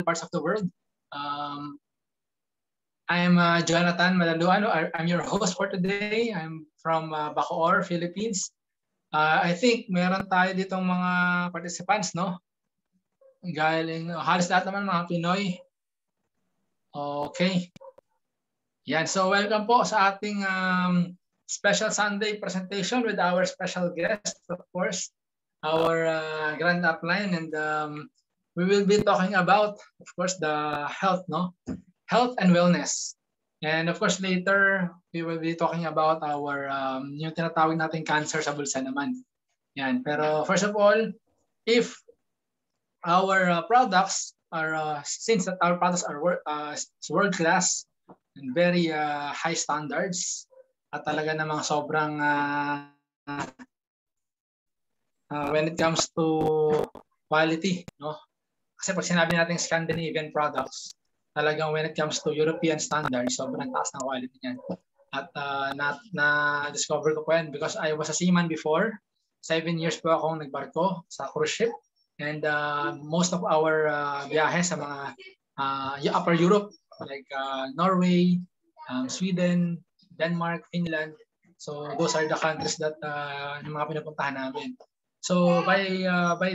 parts of the world. I'm Jonathan Malaluano. I'm your host for today. I'm from Bacoor, Philippines. I think meron tayo ditong mga participants, no? Galing, halos lahat naman mga Pinoy. Okay. Yan, so welcome po sa ating special Sunday presentation with our special guest, of course, our grand upline, and we will be talking about, of course, the health, no? Health and wellness. And of course, later, we will be talking about our, yung tinatawag natin cancer sa bulsa naman. Yan. Pero first of all, if our products are, since that our products are world-class and very high standards, at talaga namang sobrang, when it comes to quality, no? Kasi pag sinabi natin Scandinavian products, talagang when it comes to European standards, sobrang taas ng quality niyan. At na-discover ko po yan because I was a seaman before. 7 years po akong nagbarko sa cruise ship. And most of our biyahe sa mga Upper Europe, like Norway, Sweden, Denmark, Finland. So those are the countries that yung mga pinupuntahan namin. So by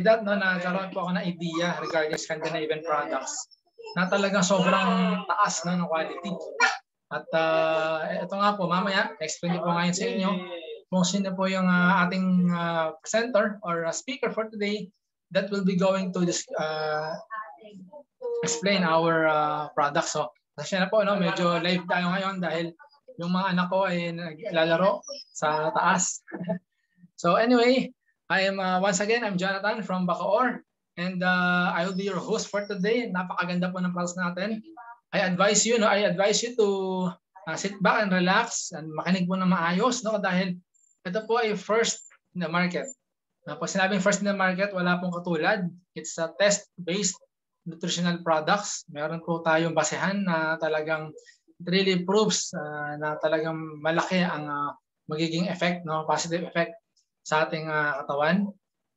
that, no, nagkaroon po ako ng idea regarding Scandinavian products na talagang sobrang taas, no, ng quality. At ito nga po, mamaya, explain ko po ngayon sa inyo kung sino po yung ating presenter or speaker for today that will be going to explain our products. So, kasi na po, no, medyo live tayo ngayon dahil yung mga anak ko ay naglalaro sa taas. So anyway, once again, I'm Jonathan from Bacoor. And I will be your host for today. Napakaganda po ng products natin. I advise you to sit back and relax and makinig po na maayos, no? Dahil ito po ay first in the market. Pag sinabing first in the market, wala pong katulad. It's a test-based nutritional products. Meron po tayong basehan na talagang it really proves na talagang malaki ang magiging effect, no? Positive effect sa ating katawan.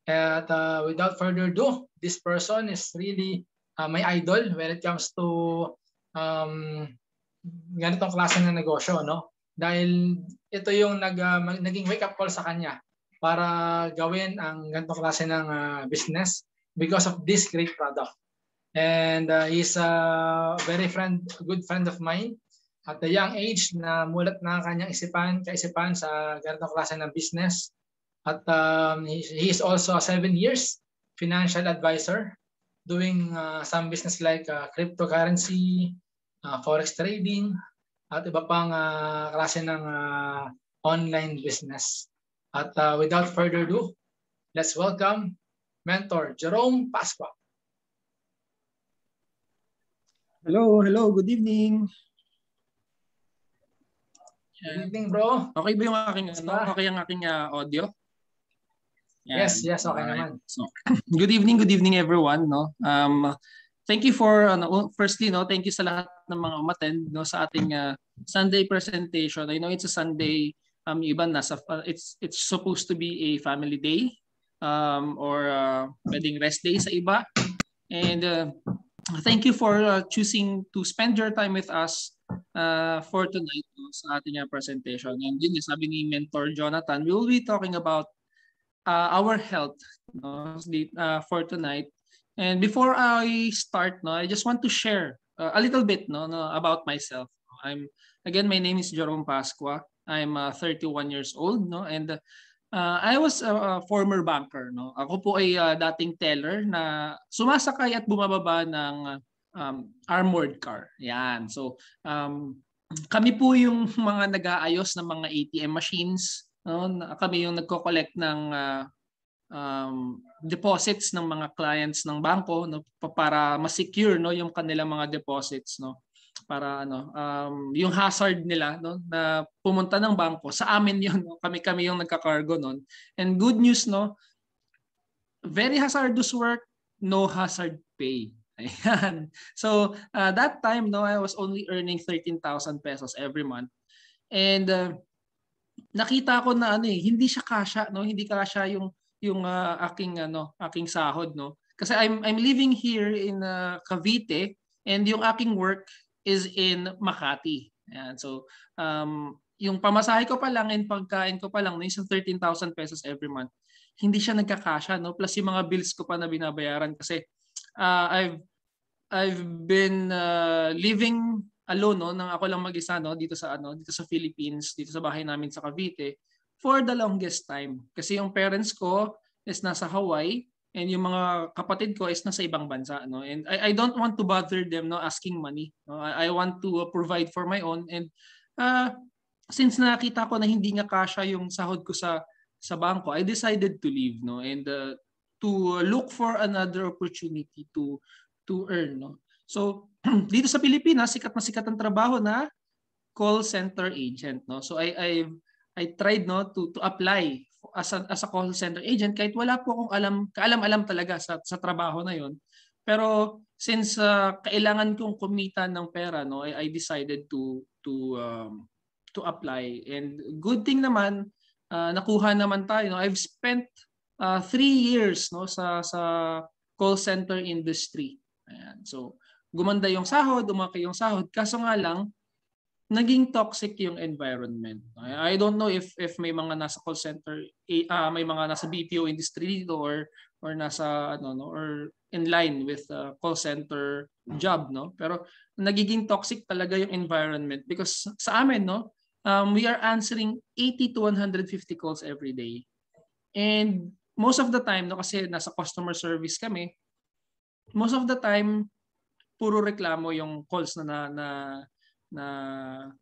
At without further ado, this person is really my idol when it comes to ganitong klase ng negosyo, no? Dahil ito yung naging wake-up call sa kanya para gawin ang ganitong klase ng business because of this great product. And he's a very good friend of mine at a young age na mulat na kanyang kaisipan sa ganitong klase ng business. At he is also a 7 years financial advisor doing some business like cryptocurrency, forex trading, at iba pang klase ng online business. At without further ado, let's welcome Mentor Jerome Pascua. Hello, good evening. Good evening, bro. Okay ba yung aking okay ang aking audio? Yan. Yes, okay naman. So, good evening everyone, no. Thank you for firstly, no, thank you sa lahat ng mga umattend, no, sa ating Sunday presentation. I know it's a Sunday, iba nasa it's supposed to be a family day or wedding rest day sa iba. And thank you for choosing to spend your time with us for tonight, no, sa ating presentation. And yun, sabi ni Mentor Jonathan, we will be talking about our health, no, for tonight. And before I start, no, I just want to share a little bit, no, about myself. My name is Jerome Pascua. I'm 31 years old, no, and I was a former banker, no. Ako po ay dating teller na sumasakay at bumababa ng armored car. Yan. So kami po yung mga nag-aayos ng mga ATM machines. No, kami yung nagko-collect ng deposits ng mga clients ng bangko, no, para ma-secure, no, yung kanilang mga deposits, no, para yung hazard nila, no, na pumunta ng bangko sa amin yun, no? Kami yung nagka-cargo noon. And good news, no, very hazardous work, no hazard pay. Ayan. So that time, no, I was only earning 13,000 pesos every month. And nakita ko na hindi siya kasya, no, hindi kasya yung aking sahod, no. Kasi I'm living here in Cavite and yung aking work is in Makati. Ayan. So yung pamasahe ko pa lang and pagkain ko pa lang no, isang 13,000 pesos every month. Hindi siya nagkakasya no, plus yung mga bills ko pa na binabayaran kasi I've been living alone no, nang ako lang mag-isa no dito sa Philippines, dito sa bahay namin sa Cavite for the longest time. Kasi yung parents ko is nasa Hawaii and yung mga kapatid ko is nasa ibang bansa no. And I don't want to bother them no asking money. No? I want to provide for my own and since nakita ko na hindi nga kasya yung sahod ko sa bangko, I decided to leave no and to look for another opportunity to earn no. So dito sa Pilipinas, sikat na sikat ang trabaho na call center agent no. So I tried no to apply as a call center agent kahit wala po akong kaalam-alam talaga sa trabaho na yon. Pero since kailangan kong kumita ng pera no, I decided to apply and good thing naman nakuha naman tayo no. I've spent 3 years no sa call center industry. Ayan. So gumanda yung sahod, umaki yung sahod kaso nga lang naging toxic yung environment. I don't know if may mga nasa call center may mga nasa BPO industry dito or nasa or in line with call center job no. Pero nagiging toxic talaga yung environment because sa amin no we are answering 80 to 150 calls every day. And most of the time no kasi nasa customer service kami, most of the time puro reklamo yung calls na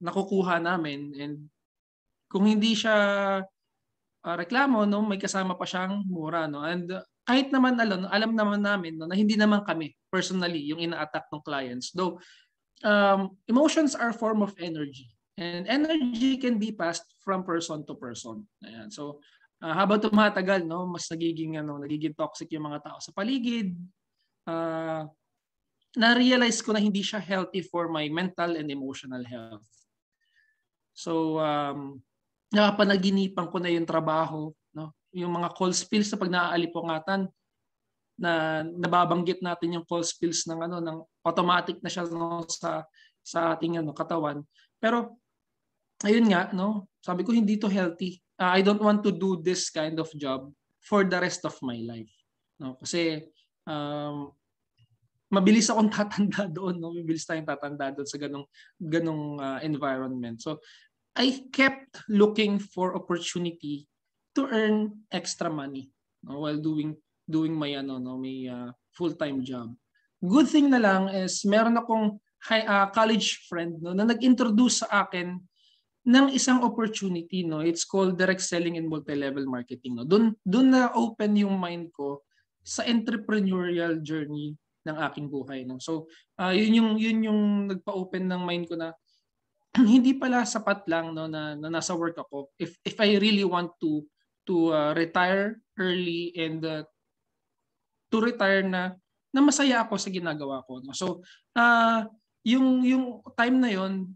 nakukuha namin and kung hindi siya reklamo no may kasama pa siyang mura no and kahit naman alam naman namin no na hindi naman kami personally yung ina-attack ng clients though emotions are a form of energy and energy can be passed from person to person. Ayan. So habang tumatagal no mas nagiging toxic yung mga tao sa paligid. Na-realize ko na hindi siya healthy for my mental and emotional health. So, napapanaginipan ko na yung trabaho, no? Yung mga call spills na pag naaalipungatan, na nababanggit natin yung call spills ng automatic na siya no, sa ating katawan. Pero, ayun nga, no? Sabi ko hindi to healthy. I don't want to do this kind of job for the rest of my life. No? Kasi, mabilis akong tatanda doon no mabilis tayong tatanda doon sa ganong environment. So I kept looking for opportunity to earn extra money no, while doing my full-time job. Good thing na lang is meron akong college friend no na nag-introduce sa akin ng isang opportunity no. It's called direct selling and multi-level marketing no. Doon na open yung mind ko sa entrepreneurial journey ng aking buhay no. So yun yung nagpa-open ng mind ko na hindi pala sapat lang no na nasa work ako if I really want to retire early and to retire na masaya ako sa ginagawa ko no. So yung time na yon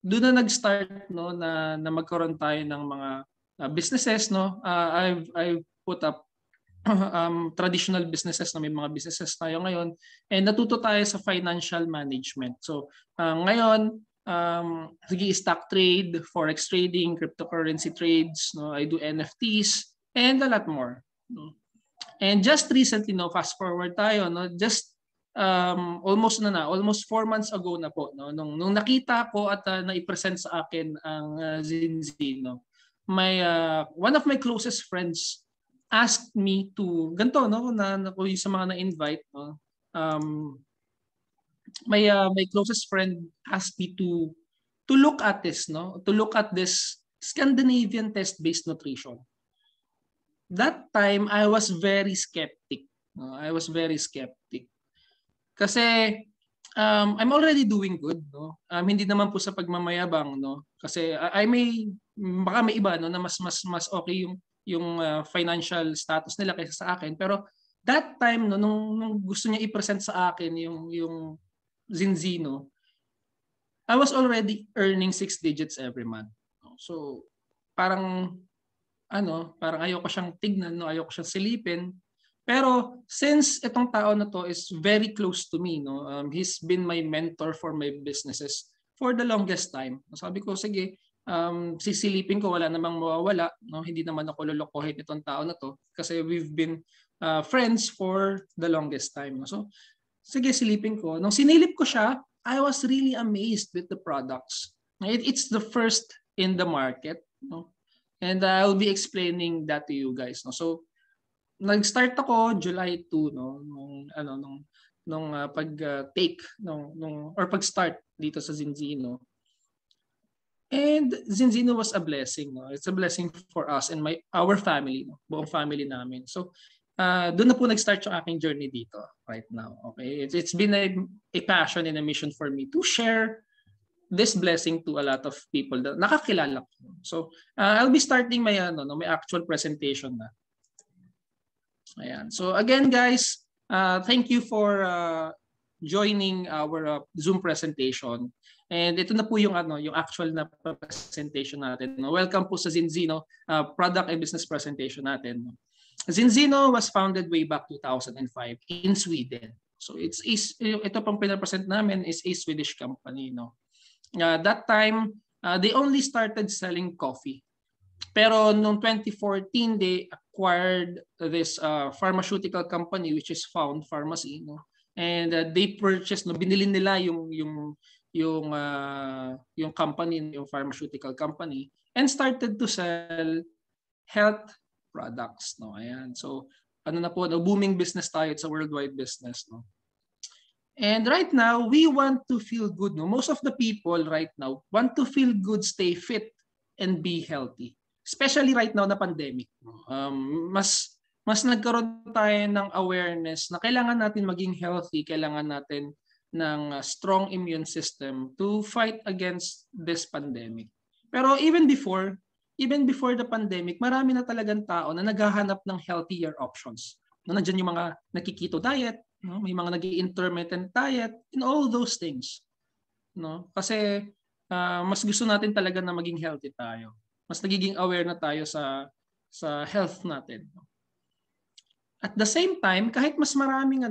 doon na nag-start no na magkaroon tayo ng mga businesses no. I've put up traditional businesses na may mga businesses tayo ngayon and natuto tayo sa financial management. So ngayon stock trade, forex trading, cryptocurrency trades, no, I do NFTs and a lot more. No? And just recently no fast forward tayo no just almost 4 months ago na po no nung nakita ko at naipresent sa akin ang Zinzino. One of my closest friends asked me to ganito no na sa mga na-invite no my closest friend asked me to look at this Scandinavian test-based nutrition. That time I was very skeptic no? Kasi I'm already doing good no. Hindi naman po sa pagmamayabang no kasi baka may iba no na mas okay yung financial status nila kaysa sa akin. Pero that time no nung gusto niya i-present sa akin yung Zinzino, I was already earning 6 digits every month. So parang ayoko siyang tignan no, ayoko siyang silipin. Pero since itong tao na to is very close to me, no, he's been my mentor for my businesses for the longest time. Sabi ko, sige, sisilipin ko, wala namang mawawala, no? Hindi naman ako lolokohin itong tao na to kasi we've been friends for the longest time. No? So, sige, silipin ko. Nung sinilip ko siya, I was really amazed with the products. It's the first in the market, no? And I'll be explaining that to you guys. No? So, nag-start ako July 2, no, nung pag-take or pag-start dito sa Zinzino. And Zinzino was a blessing, no. It's a blessing for us and our family, no? Buong family namin. So doon na po nag-start yung aking journey dito right now. Okay? It's been a passion and a mission for me to share this blessing to a lot of people na nakakilala ko. So I'll be starting my actual presentation na. Ayan. So again guys, thank you for joining our Zoom presentation. And ito na po yung actual na presentation natin. Welcome po sa Zinzino product and business presentation natin. Zinzino was founded way back 2005 in Sweden. So ito pang pinapresent namin is a Swedish company, no. That time they only started selling coffee. Pero noong 2014 they acquired this pharmaceutical company which is Found Pharmacy, no? And they purchased, no, binili nila yung company, yung pharmaceutical company, and started to sell health products, no. Ayan. So na po, booming business tayo, it's a worldwide business, no. And right now we want to feel good, no. Most of the people right now want to feel good, stay fit and be healthy. Especially right now na pandemic. Mas nagkaroon tayo ng awareness na kailangan natin maging healthy, kailangan natin ng strong immune system to fight against this pandemic. Pero even before the pandemic, marami na talagang tao na naghahanap ng healthier options. Nandiyan yung mga nakikito diet, no? May mga nag-intermittent diet, and all those things. No? Kasi mas gusto natin talaga na maging healthy tayo. Mas nagiging aware na tayo sa health natin. At the same time, kahit mas maraming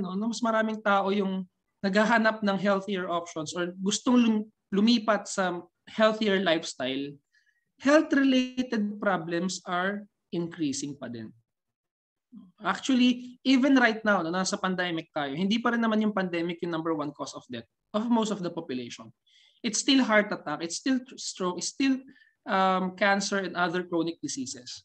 tao yung naghahanap ng healthier options or gustong lumipat sa healthier lifestyle, health-related problems are increasing pa din. Actually, even right now, nasa pandemic tayo, hindi pa rin naman yung pandemic yung number one cause of death of most of the population. It's still heart attack, it's still stroke, it's still cancer and other chronic diseases.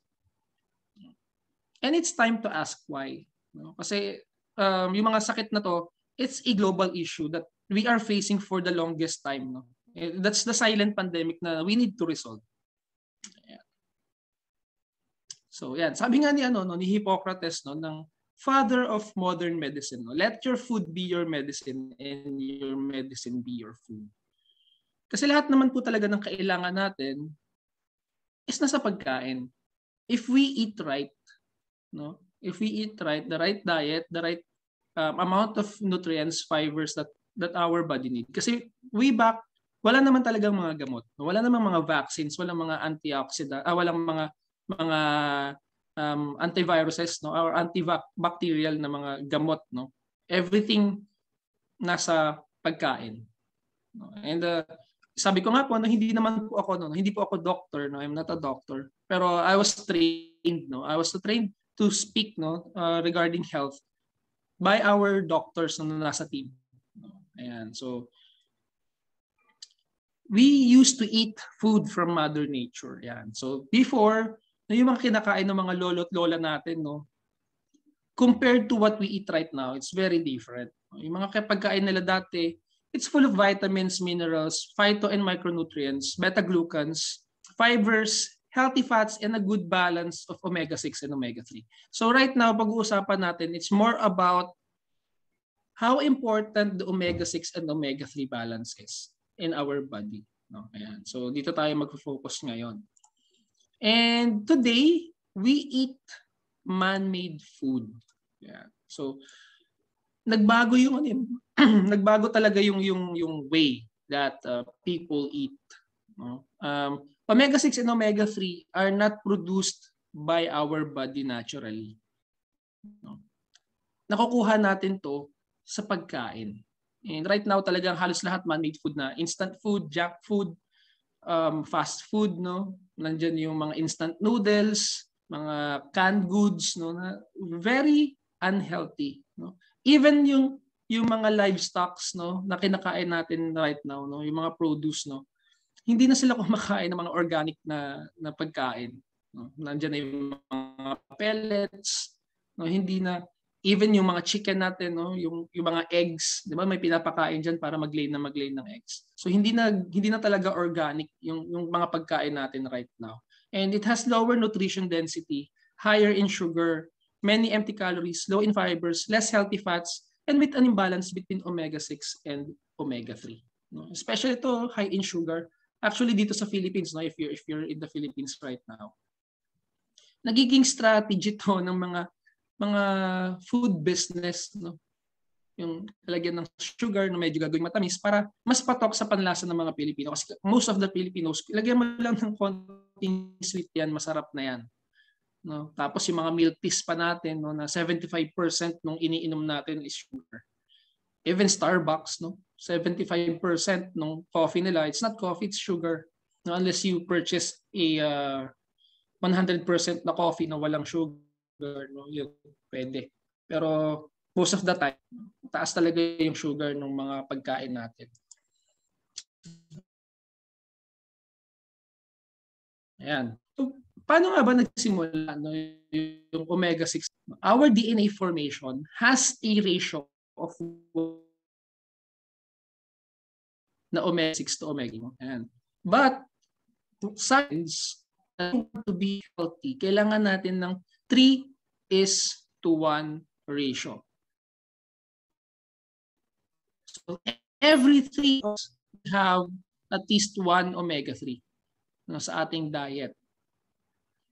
And it's time to ask why. No? Kasi yung mga sakit na to, it's a global issue that we are facing for the longest time. No? That's the silent pandemic na we need to resolve. Ayan. So yan, sabi nga ni Hippocrates, no, ng father of modern medicine, no? Let your food be your medicine and your medicine be your food. Kasi lahat naman po talaga ng kailangan natin is nasa pagkain. If we eat right, no? If we eat right, the right diet, the right amount of nutrients, fibers that our body need. Kasi wala naman talagang mga gamot, wala namang mga vaccines, walang mga antioxidant, walang mga antiviruses, no, or antibacterial na mga gamot, no. Everything nasa pagkain. No? And sabi ko nga po, hindi po ako doctor, no. I'm not a doctor. Pero I was trained, no. I was trained to speak, no, regarding health by our doctors na nasa team. Ayan. So we used to eat food from Mother Nature. Ayan. So before, yung mga kinakain ng mga lolo't lola natin, no, compared to what we eat right now, it's very different. Yung mga pagkain nila dati, it's full of vitamins, minerals, phyto and micronutrients, beta-glucans, fibers, healthy fats, and a good balance of omega-6 and omega-3. So right now, pag-uusapan natin, it's more about how important the omega-6 and omega-3 balance is in our body. No? Ayan. So dito tayo mag-focus ngayon. And today, we eat man-made food. Yeah. So nagbago nagbago talaga yung way that people eat. No? Omega-6 and omega-3 are not produced by our body naturally. No? nakukuha natin to sa pagkain. And right now talagang halos lahat man-made food na, instant food, junk food, fast food, no? Nandiyan yung mga instant noodles, mga canned goods, no, na very unhealthy, no? Even yung mga livestocks, no, na kinakain natin right now, no, yung mga produce, no, hindi na sila kumakain ng mga organic na pagkain, no? Nandiyan na yung mga pellets, no, hindi na even yung mga chicken natin, no, yung mga eggs, 'di ba? May pinapakain diyan para mag-lay ng eggs. So hindi na talaga organic yung mga pagkain natin right now. And it has lower nutrition density, higher in sugar, many empty calories, low in fibers, less healthy fats, and with an imbalance between omega-6 and omega-3. No? Especially ito, high in sugar. Actually dito sa Philippines, no, if you're in the Philippines right now, nagiging strategy to ng mga food business, no, yung lagyan ng sugar na medyo gagawing matamis para mas patok sa panlasa ng mga Pilipino, kasi most of the Filipinos lagyan mo lang ng konting sweet yan, masarap na yan, no. Tapos yung mga milk teas pa natin, no, na 75% nung iniinom natin is sugar. Even Starbucks, no, 75% nung coffee nila, it's not coffee, it's sugar, no, unless you purchase a 100% na coffee na walang sugar, no, yun pwede. Pero most of the time, taas talaga yung sugar ng mga pagkain natin. Ayan. So, paano nga ba nagsimula, no, yung omega-6? Our DNA formation has a ratio of na omega-6 to omega. Ayan. But science, to be healthy, kailangan natin ng 3:1 ratio. So every 3 have at least 1 omega-3, no, sa ating diet.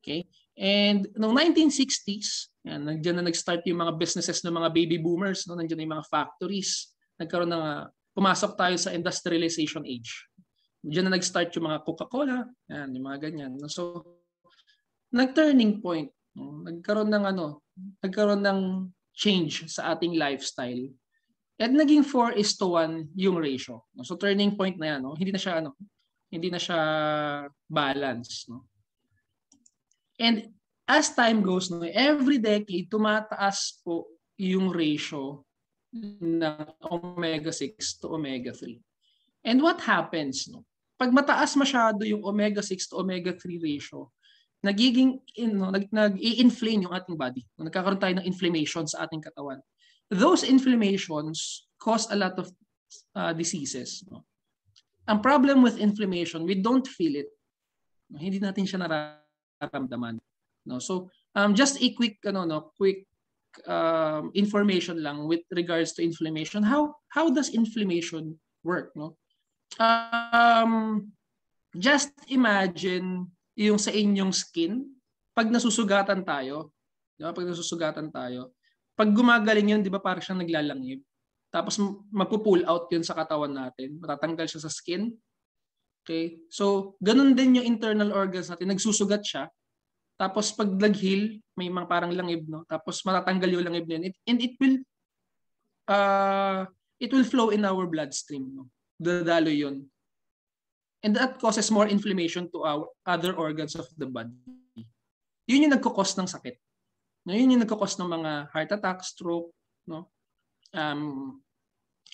Okay? And noong 1960s, yan, nandiyan na nag-start yung mga businesses ng mga baby boomers, no, nandiyan na yung mga factories. Nagkaroon ng pumasok tayo sa industrialization age. Diyan na nag-start yung mga Coca-Cola, yan, yung mga ganyan. So nag-turning point, no? Nagkaroon ng change sa ating lifestyle. At naging 4:1 yung ratio. So turning point na yan, no? Hindi na siya balance, no? And as time goes, no, every decade tumataas po yung ratio ng omega-6 to omega-3. And what happens, no? Pag mataas masyado yung omega-6 to omega-3 ratio, nagiging nag-i-inflame yung ating body. Nagkakaroon tayo ng inflammation sa ating katawan. Those inflammations cause a lot of diseases. No? Ang problem with inflammation, we don't feel it. No? Hindi natin siya nararamdaman. No? So just a quick information lang with regards to inflammation. How does inflammation work? No? Just imagine yung sa inyong skin, pag nasusugatan tayo, di ba? Pag gumagaling yun, di ba, parang siyang naglalangib. Tapos magpo-pull out yun sa katawan natin. Matatanggal siya sa skin. Okay? So, ganun din yung internal organs natin. Nagsusugat siya. Tapos pag nag-heal, may mga parang langib, no? Tapos matatanggal yung langib na yun. And it will flow in our bloodstream, no? Dadalo yun. And that causes more inflammation to our other organs of the body. Yun yung nagkukos ng sakit. Yun yung nagkukos ng mga heart attack, stroke, no?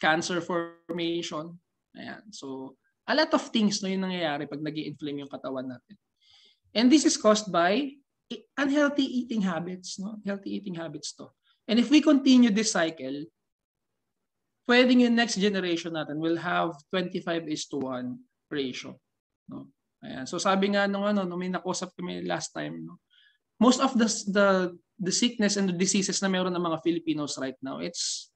Cancer formation. Ayan. So, a lot of things, no, yung nangyayari pag nag-i-inflame yung katawan natin. And this is caused by unhealthy eating habits, no? Healthy eating habits to. And if we continue this cycle, pwedeng yung next generation natin will have 25:1 ratio, no? Ayan. So sabi nga nung may nakusap kami last time, no? Most of the sickness and the diseases na meron ng mga Filipinos right now, it's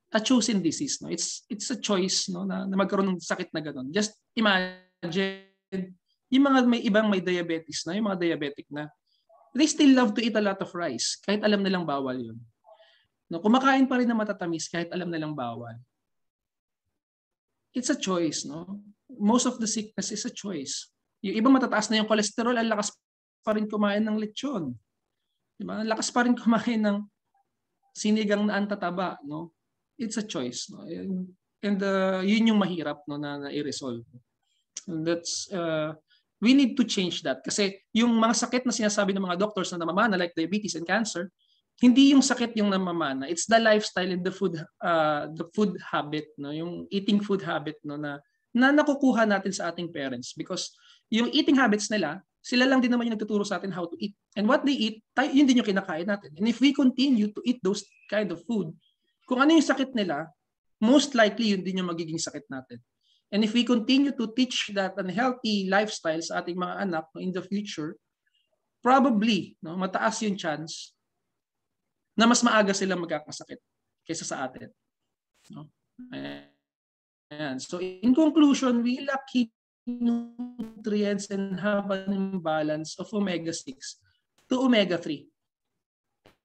a chosen disease, no? It's a choice, no, na magkaroon ng sakit na gano'n. Just imagine yung mga may diabetes na, yung mga diabetic na, they still love to eat a lot of rice kahit alam nilang bawal yun. No, kumakain pa rin ng matatamis kahit alam nilang bawal. It's a choice, no? Most of the sickness is a choice. Yung iba matataas na yung cholesterol, ang lakas pa rin kumain ng lechon. Diba? Ang lakas pa rin kumain ng sinigang na antataba, no? It's a choice, no? And yun yung mahirap, no, na i-resolve. And that's we need to change that kasi yung mga sakit na sinasabi ng mga doctors na namamana like diabetes and cancer, hindi yung sakit yung namamana, it's the lifestyle and the food habit, no, yung eating food habit, no, na nakukuha natin sa ating parents because yung eating habits nila, sila lang din naman yung nagtuturo sa atin how to eat. And what they eat, yun din yung kinakain natin. And if we continue to eat those kind of food, kung ano yung sakit nila, most likely yun din yung magiging sakit natin. And if we continue to teach that unhealthy lifestyle sa ating mga anak in the future, probably, no, mataas yung chance na mas maaga sila magkakasakit kaysa sa atin. No? Ayan. So in conclusion, we lack nutrients and have an imbalance of omega-6 to omega-3.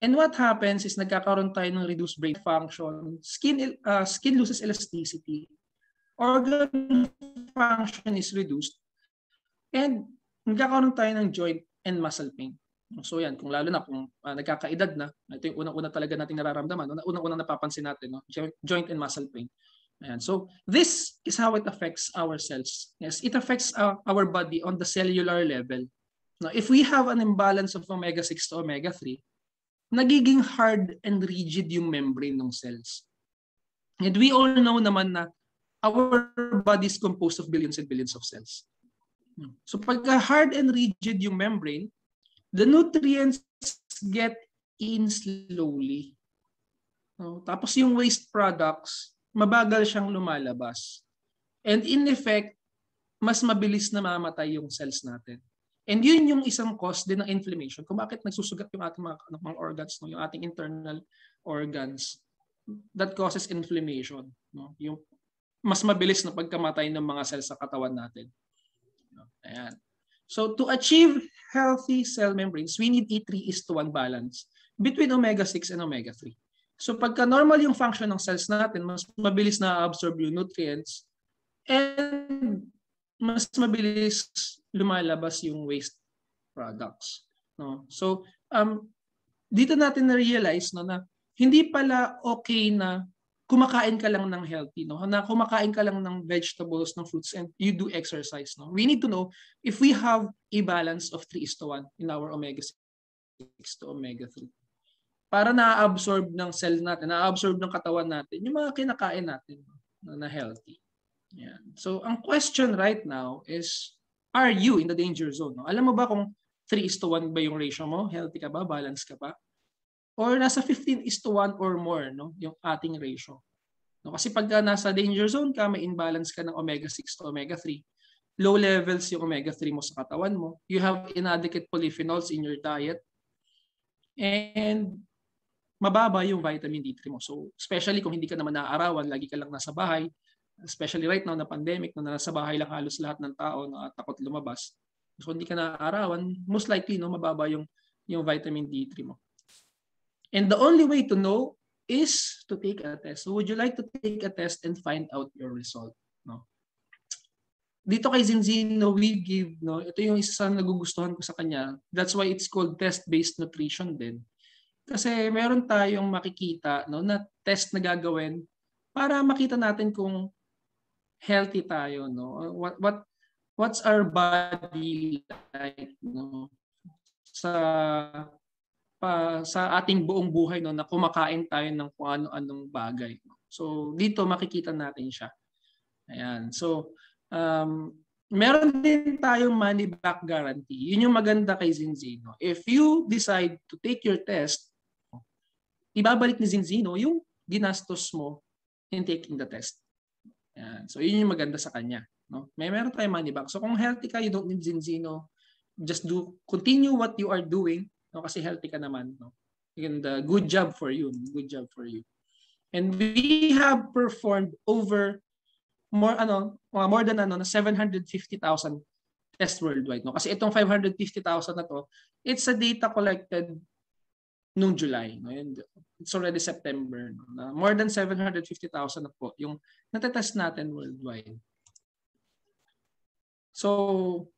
And what happens is nagkakaroon tayo ng reduced brain function, skin loses elasticity, organ function is reduced, and nagkakaroon tayo ng joint and muscle pain. So yan, kung lalo na kung nagkakaedad na, ito yung unang-una talaga nating nararamdaman, no? Unang-unang napapansin natin, no? Joint and muscle pain. Ayan. So this is how it affects our cells. Yes, it affects our body on the cellular level. Now, if we have an imbalance of omega-6 to omega-3, nagiging hard and rigid yung membrane ng cells. And we all know naman na our body is composed of billions and billions of cells. So pagka hard and rigid yung membrane, the nutrients get in slowly. Tapos yung waste products, mabagal siyang lumalabas. And in effect, mas mabilis na mamatay yung cells natin. And yun yung isang cause din ng inflammation kung bakit nagsusugat yung ating mga organs, no? Yung ating internal organs. That causes inflammation. No? Yung mas mabilis na pagkamatay ng mga cells sa katawan natin. Ayan. So to achieve healthy cell membranes, we need a 3:1 balance between omega-6 and omega-3. So pagka normal yung function ng cells natin, mas mabilis na absorb yung nutrients and mas mabilis lumalabas yung waste products. No? So dito natin na-realize, no, na hindi pala okay na kumakain ka lang ng healthy, no? Na kumakain ka lang ng vegetables, ng fruits, and you do exercise, no? We need to know if we have a balance of 3:1 in our omega-6 to omega-3. Para na-absorb ng cell natin, na-absorb ng katawan natin, yung mga kinakain natin, no, na healthy. Yan. So, ang question right now is, are you in the danger zone? No? Alam mo ba kung 3:1 ba yung ratio mo? Healthy ka ba? Balance ka ba? Or nasa 15:1 or more, no, yung ating ratio. No, kasi pagka nasa danger zone ka, may imbalance ka ng omega-6 to omega-3, low levels yung omega-3 mo sa katawan mo, you have inadequate polyphenols in your diet, and mababa yung vitamin D3 mo. So, especially kung hindi ka naman naaarawan, lagi ka lang nasa bahay, especially right now na pandemic, na nasa bahay lang halos lahat ng tao, no, at takot lumabas. So, hindi ka naaarawan, most likely, no, mababa yung vitamin D3 mo. And the only way to know is to take a test. So would you like to take a test and find out your result? No? Dito kay Zinzino, we give, no, ito yung isa sa nagugustuhan ko sa kanya. That's why it's called test-based nutrition din. Kasi meron tayong makikita, no, na test na gagawin para makita natin kung healthy tayo. No? What's our body like, no? Sa ating buong buhay, no, na kumakain tayo ng kung ano-anong bagay. So dito makikita natin siya. Ayan. So meron din tayong money back guarantee. Yun yung maganda kay Zinzino. If you decide to take your test, ibabalik ni Zinzino yung ginastos mo in taking the test. Ayan. So yun yung maganda sa kanya. No? Meron tayong money back. So kung healthy ka, you don't need Zinzino. Just continue what you are doing. No, kasi healthy ka naman, no? And good job for you. Good job for you. And we have performed over more than 750,000 tests worldwide, no? Kasi itong 550,000 na to, it's a data collected noong July, no? And it's already September, no? More than 750,000 na po yung natetest natin worldwide. So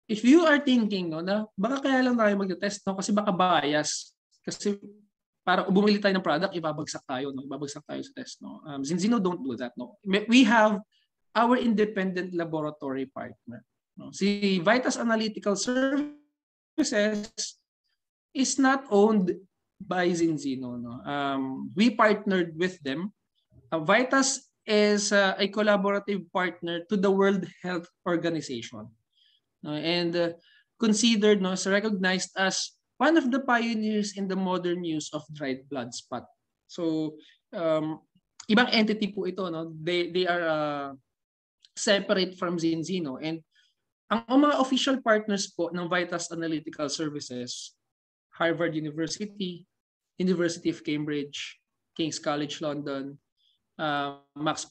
if you are thinking, no, na baka kaya lang tayo mag-test, no, kasi baka bias, kasi para bumili tayo ng product, ibabagsak tayo, no? Ibabagsak tayo sa test, no? Zinzino don't do that, no? We have our independent laboratory partner, no? Si Vitas Analytical Services is not owned by Zinzino, no? We partnered with them. Vitas is a collaborative partner to the World Health Organization, no? And considered, no, is recognized as one of the pioneers in the modern use of dried blood spot. So, ibang entity po ito, no? They are separate from Zinzino. And ang mga official partners po ng Vitas Analytical Services, Harvard University, University of Cambridge, King's College London, Max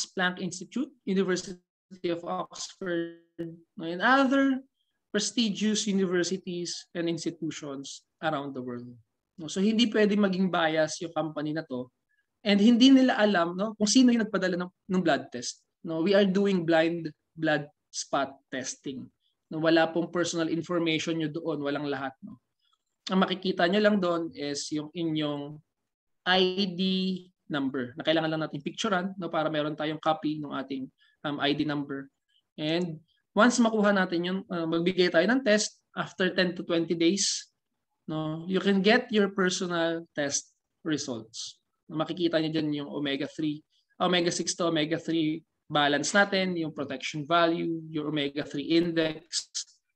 Planck Institute, University of Oxford, and other prestigious universities and institutions around the world. So hindi pwede maging bias yung company na to, and hindi nila alam, no, kung sino yung nagpadala ng blood test. No, we are doing blind blood spot testing. No, wala pong personal information nyo doon, walang lahat, no. Ang makikita nyo lang doon is yung inyong ID number na kailangan lang natin picturean, no, para meron tayong copy ng ating ID number. And once makuha natin yun, magbigay tayo ng test after 10 to 20 days, no, you can get your personal test results. Makikita niyo dyan yung omega-3, omega-6 to omega-3 balance natin, yung protection value, your omega-3 index,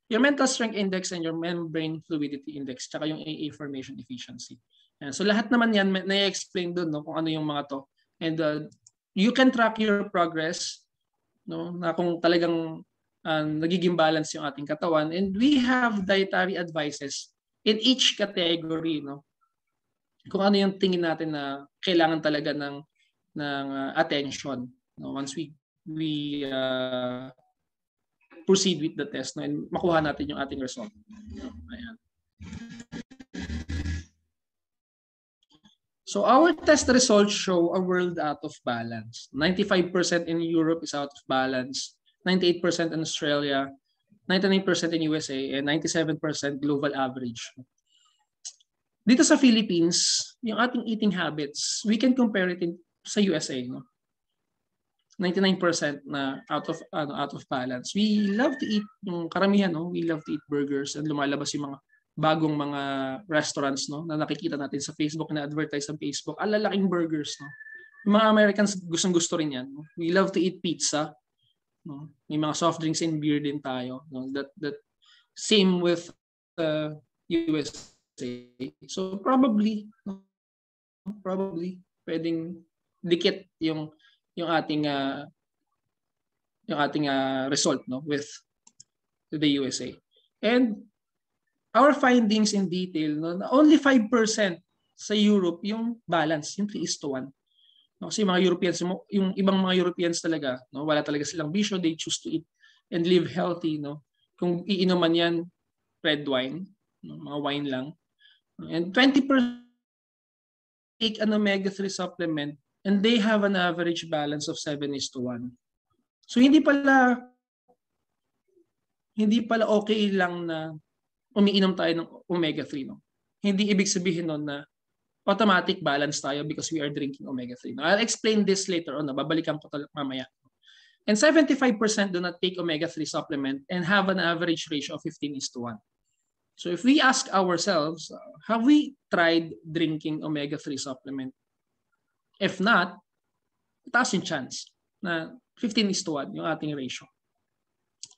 your mental strength index, and your membrane fluidity index, tsaka yung AA formation efficiency. So lahat naman yan, na-explain doon, no, kung ano yung mga to. And you can track your progress, no, na kung talagang nagiging balance yung ating katawan. And we have dietary advices in each category, no? Kung ano yung tingin natin na kailangan talaga ng attention, no? Once we proceed with the test, no, and makuha natin yung ating result. Ayan. So our test results show a world out of balance. 95% in Europe is out of balance. 98% in Australia, 99% in USA, and 97% global average. Dito sa Philippines, yung ating eating habits, we can compare it sa USA, no? 99% na out of balance. We love to eat, yung karamihan, no? We love to eat burgers, and lumalabas yung mga bagong mga restaurants, no, na nakikita natin sa Facebook, na advertise sa Facebook, alalaking burgers, no? Yung mga Americans gustong-gusto rin yan, no? We love to eat pizza. No? May mga soft drinks and beer din tayo. No? That same with USA. So probably pwedeng dikit yung ating result, no, with the USA. And our findings in detail, no, only 5% sa Europe yung balance, yung 3:1. No, kasi mga Europeans, yung ibang mga Europeans talaga, no, wala talaga silang bisyo, they choose to eat and live healthy, no. Kung iinuman yan, red wine, no, mga wine lang. And 20% take an omega-3 supplement, and they have an average balance of 7:1. So hindi pala okay lang na umiinom tayo ng omega-3, no. Hindi ibig sabihin nun na automatic balance tayo because we are drinking omega-3. Now, I'll explain this later on. Babalikan ko mamaya. And 75% do not take omega-3 supplement and have an average ratio of 15:1. So if we ask ourselves, have we tried drinking omega-3 supplement? If not, taas yung chance na 15:1 yung ating ratio.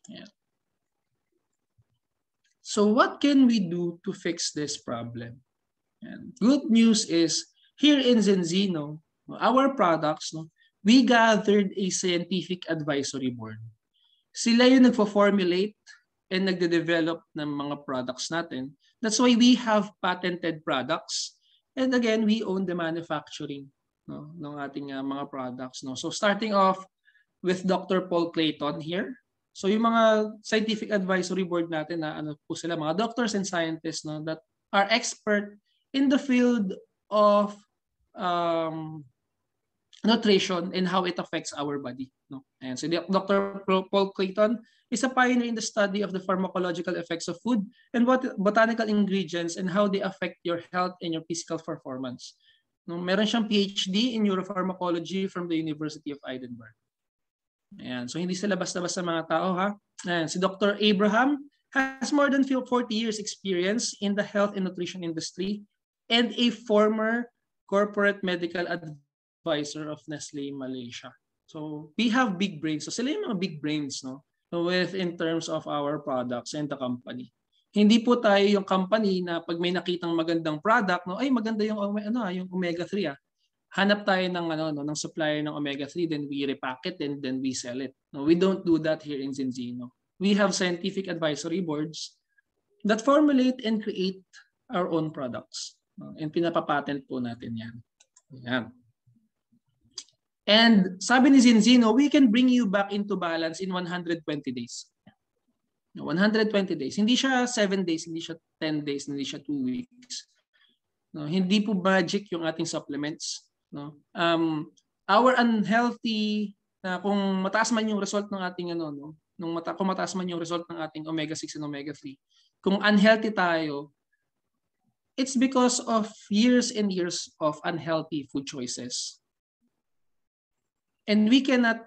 Yeah. So what can we do to fix this problem? And good news is, here in Zinzino, our products, no, we gathered a scientific advisory board. Sila yung nagfo-formulate and nagde-develop ng mga products natin. That's why we have patented products. And again, we own the manufacturing, no, ng ating mga products. No? So starting off with Dr. Paul Clayton here. So yung mga scientific advisory board natin na ano po sila, mga doctors and scientists, no, that are expert in the field of nutrition and how it affects our body. No? And so Dr. Paul Clayton is a pioneer in the study of the pharmacological effects of food and what botanical ingredients and how they affect your health and your physical performance. No, meron siyang PhD in neuropharmacology from the University of Edinburgh. Ayan. So hindi sila basta-basta mga tao ha. Ayan. Si Dr. Abraham has more than 40 years experience in the health and nutrition industry and a former corporate medical advisor of Nestle Malaysia. So we have big brains. So sila yung mga big brains, no? In terms of our products and the company. Hindi po tayo yung company na pag may nakitang magandang product, no, ay maganda yung yung omega-3 ah. Hanap tayo ng ng supplier ng omega-3, then we repack it and then we sell it. No, we don't do that here in Zinzino. We have scientific advisory boards that formulate and create our own products. And pinapapatent po natin yan. Yan. And sabi ni Zinzino, we can bring you back into balance in 120 days. 120 days. Hindi siya 7 days, hindi siya 10 days, hindi siya 2 weeks. No, hindi po magic yung ating supplements. No? Our unhealthy, kung mataas man yung result ng ating kung mataas man yung result ng ating omega-6 and omega-3, kung unhealthy tayo, it's because of years and years of unhealthy food choices. And we cannot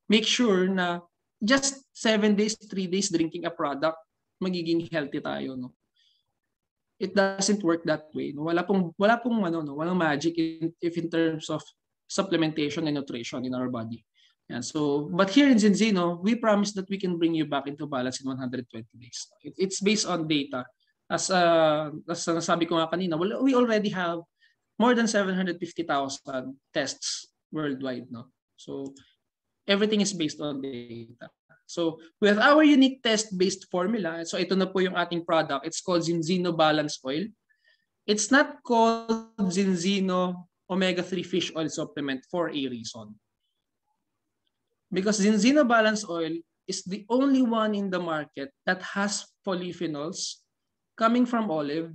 make sure na just 7 days, 3 days drinking a product, magiging healthy tayo, no? It doesn't work that way. No? Walang magic if in terms of supplementation and nutrition in our body. And so, but here in Zinzino, we promise that we can bring you back into balance in 120 days. It's based on data. As nasabi ko nga kanina, we already have more than 750,000 tests worldwide, no? So everything is based on data. So with our unique test-based formula, so ito na po yung ating product. It's called Zinzino Balance Oil. It's not called Zinzino Omega-3 Fish Oil Supplement for a reason. Because Zinzino Balance Oil is the only one in the market that has polyphenols coming from olive,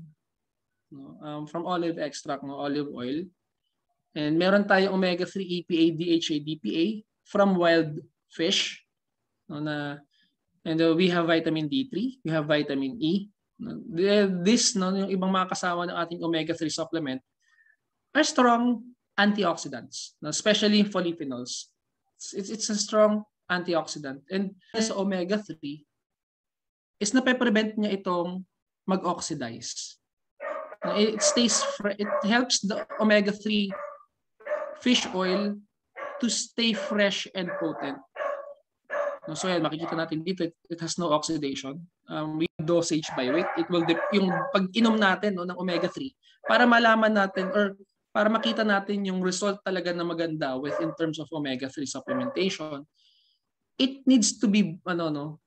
from olive extract, olive oil. And meron tayong omega-3 EPA, DHA, DPA from wild fish. And we have vitamin D3, we have vitamin E. Yung ibang mga kasama ng ating omega-3 supplement are strong antioxidants, especially polyphenols. It's a strong antioxidant. And sa omega-3 is nape-prevent niya itong mag-oxidize. It helps the omega-3 fish oil to stay fresh and potent. So yan, makikita natin dito, it has no oxidation. We dosage by weight. It will yung pag-inom natin ng omega-3 para malaman natin or para makita natin yung result talaga na maganda in terms of omega-3 supplementation. It needs to be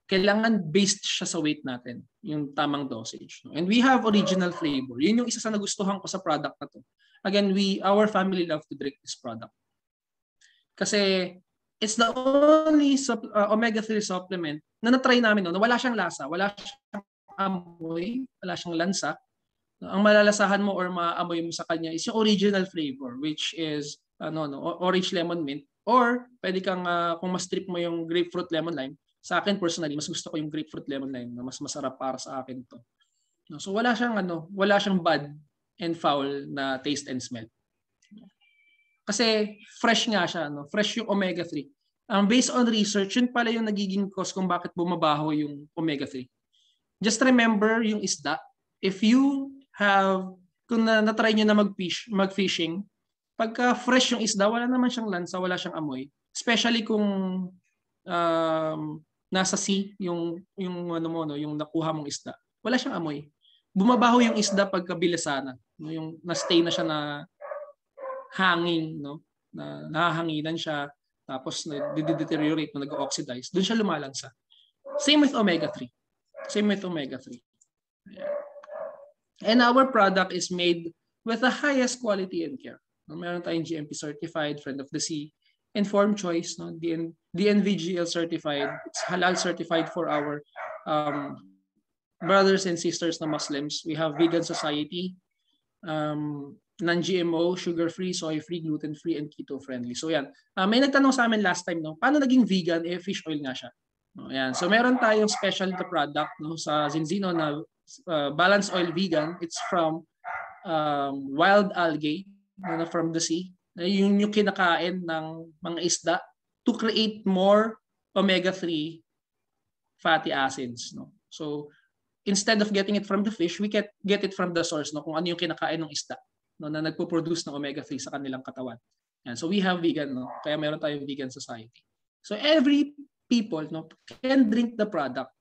kailangan based siya sa weight natin, yung tamang dosage. And we have original flavor. Yun yung isa sa nagustuhan ko sa product na to. Again, our family love to drink this product. Kasi it's the only omega-3 supplement na na-try namin na wala siyang lasa, wala siyang amoy, wala siyang lansa. Ang malalasahan mo or maamoy mo sa kanya is yung original flavor, which is orange lemon mint, or pwede kang kung mas trip mo yung grapefruit lemon lime. Sa akin personally, mas gusto ko yung grapefruit lemon lime na mas masarap para sa akin to. So wala siyang bad and foul na taste and smell. Kasi fresh nga siya, fresh yung omega-3. Based on research, yun pala yung nagiging cause kung bakit bumabaho yung omega-3. Just remember yung isda. If you have, kung na-try nyo na mag-fishing, pagka fresh yung isda, wala naman siyang lansa, wala siyang amoy. Especially kung nasa sea, yung nakuha mong isda. Wala siyang amoy. Bumabaho yung isda pagka bilasana. Yung na-stay na siya na hanging, na nahahanginan siya, tapos nag-deteriorate, nag-oxidize, doon siya lumalansa. Same with omega-3. And our product is made with the highest quality and care. Meron tayong GMP certified, Friend of the Sea, Informed Choice, DNVGL certified, it's halal certified for our brothers and sisters na Muslims. We have Vegan Society, non-GMO, sugar-free, soy-free, gluten-free, and keto-friendly. So yan. May nagtanong sa amin last time, no, paano naging vegan? Fish oil nga siya. No, yan. So meron tayong special product, no, sa Zinzino na balanced oil vegan. It's from wild algae, no, from the sea. Yung kinakain ng mga isda to create more omega-3 fatty acids. No? So instead of getting it from the fish, we get it from the source, no, kung ano yung kinakain ng isda, no, na nagpo-produce ng omega-3 sa kanilang katawan. And so we have vegan, no, kaya meron tayong vegan society. So every people, no, can drink the product.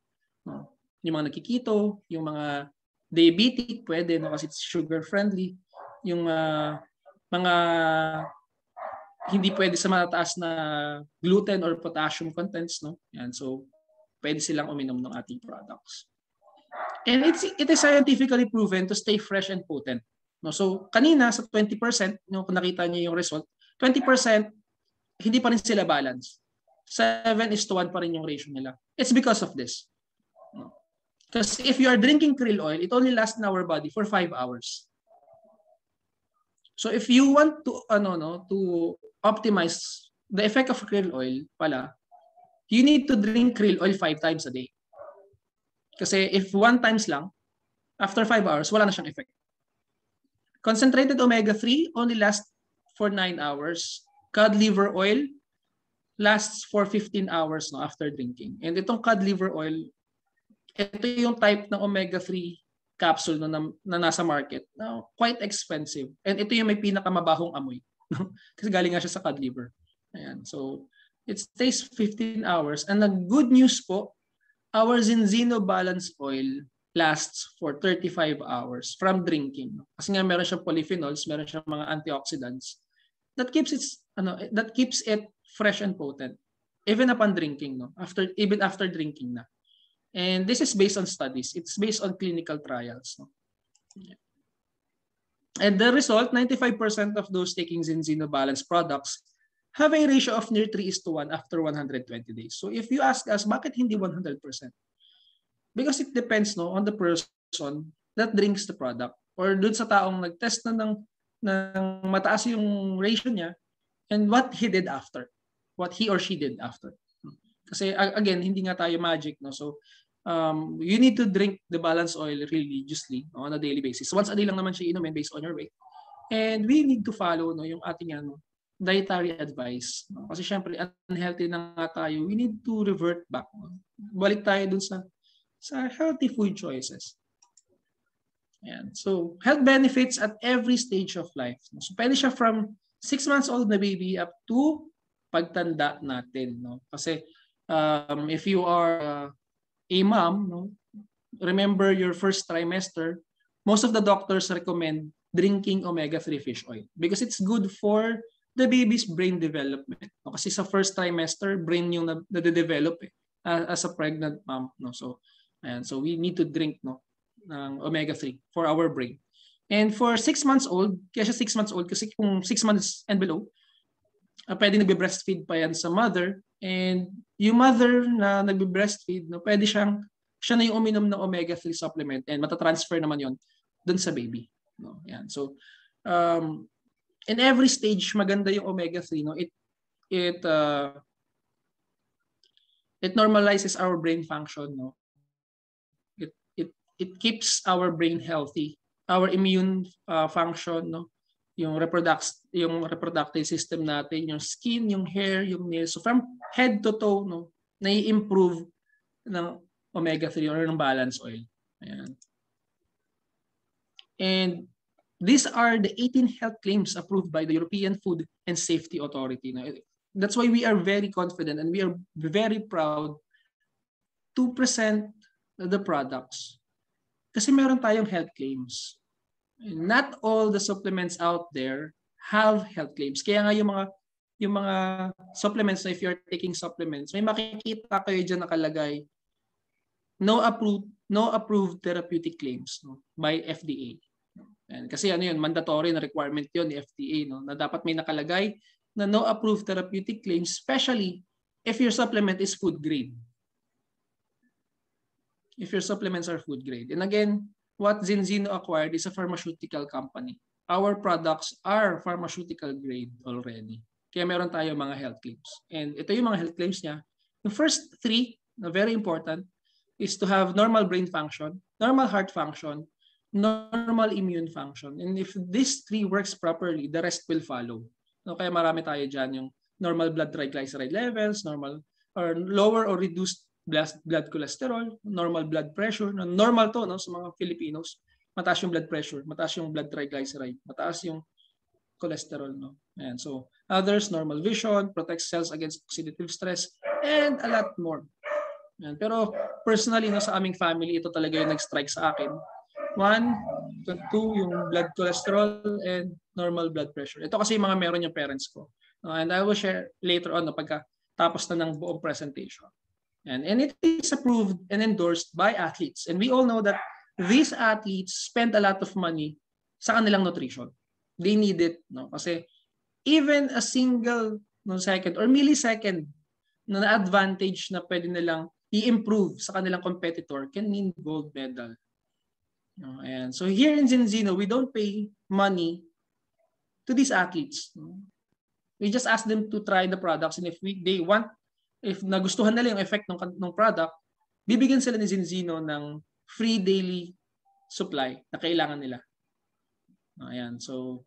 No? Yung mga nagkikito, yung mga diabetic, pwede, no, kasi it's sugar friendly. Yung mga hindi pwede sa mataas na gluten or potassium contents, no? Yan, so pwede silang uminom ng ating products. And it is scientifically proven to stay fresh and potent. No? So kanina sa 20%, no, kung nakita niyo yung result, 20% hindi pa rin sila balance. 7:1 pa rin yung ratio nila. It's because of this. Because if you are drinking krill oil, it only lasts in our body for 5 hours. So if you want to to optimize the effect of krill oil pala, you need to drink krill oil 5 times a day. Kasi if 1 times lang, after 5 hours, wala na siyang effect. Concentrated omega-3 only lasts for 9 hours. Cod liver oil lasts for 15 hours, no, after drinking. And itong cod liver oil, ito yung type ng omega-3 capsule na nasa market. Now, quite expensive. And ito yung may pinakamabahong amoy. Kasi galing nga siya sa cod liver. Ayan. So, it stays 15 hours. And the good news po, our Zinzino balanced oil lasts for 35 hours from drinking. Kasi nga meron siyang polyphenols, meron siyang mga antioxidants that keeps it fresh and potent even upon drinking, no? Even after drinking na. And this is based on studies. It's based on clinical trials. No? And the result, 95% of those taking Zinzino balanced products have a ratio of near 3:1 after 120 days. So if you ask us, bakit hindi 100%? Because it depends, no, on the person that drinks the product or dun sa taong nag-test na ng mataas yung ratio niya and what he did after. What he or she did after. Kasi again, hindi nga tayo magic, no? So you need to drink the balanced oil religiously, no, on a daily basis. Once a day lang naman siya inumin based on your weight. And we need to follow, no, yung ating dietary advice. No? Kasi syempre unhealthy na nga tayo. We need to revert back. No? Balik tayo dun sa healthy food choices. Ayan. So health benefits at every stage of life. So pwede siya from 6 months old na baby up to pagtanda natin, no? Kasi if you are a mom, no, remember your first trimester, most of the doctors recommend drinking omega-3 fish oil because it's good for the baby's brain development. No? Kasi sa first trimester, brain yung nade-develop as a pregnant mom, no? So ayan, so we need to drink, no, ng omega-3 for our brain. And for 6 months old, kaya siya 6 months old kasi kung 6 months and below, pwede nagbe-breastfeed pa yan sa mother. And yung mother na nagbe-breastfeed, no, pwede siya na yung uminom ng omega-3 supplement and matatransfer naman yon dun sa baby. No? Yan. So, in every stage, maganda yung omega-3. No? It normalizes our brain function. No? It keeps our brain healthy, our immune function, no? Yung reproductive system natin, yung skin, yung hair, yung nails. So from head to toe, no, nai-improve ng omega-3 or ng balanced oil. Ayan. And these are the 18 health claims approved by the European Food and Safety Authority. No? That's why we are very confident and we are very proud to present the products. Kasi meron tayong health claims. Not all the supplements out there have health claims. Kaya nga yung mga supplements, if you're taking supplements, may makikita kayo dyan nakalagay, no approved therapeutic claims, no, by FDA. And kasi yun, mandatory na requirement yun ni FDA, no, na dapat may nakalagay na no approved therapeutic claims, especially if your supplement is food grade. If your supplements are food grade. And again, what Zinzino acquired is a pharmaceutical company. Our products are pharmaceutical grade already. Kaya meron tayo mga health claims. And ito yung mga health claims niya. The first three, na very important, is to have normal brain function, normal heart function, normal immune function. And if these three works properly, the rest will follow. No, kaya marami tayo dyan yung normal blood triglyceride levels, normal or lower or reduced blood cholesterol, normal blood pressure. Normal to no, sa mga Filipinos. Mataas yung blood pressure, mataas yung blood triglyceride, mataas yung cholesterol. No? And so others, normal vision, protects cells against oxidative stress, and a lot more. And, pero personally, no, sa aming family, ito talaga yung nag-strike sa akin. 1, 2, yung blood cholesterol and normal blood pressure. Ito kasi yung mga meron yung parents ko. And I will share later on no, pagka tapos na ng buong presentation. And it is approved and endorsed by athletes. And we all know that these athletes spend a lot of money sa kanilang nutrition. They need it. No? Kasi even a single second or millisecond na advantage na pwede nilang i-improve sa kanilang competitor can mean gold medal. And so here in Zinzino, we don't pay money to these athletes. We just ask them to try the products, and if nagustuhan nila yung effect ng product, bibigyan sila ni Zinzino ng free daily supply na kailangan nila. Ayan, so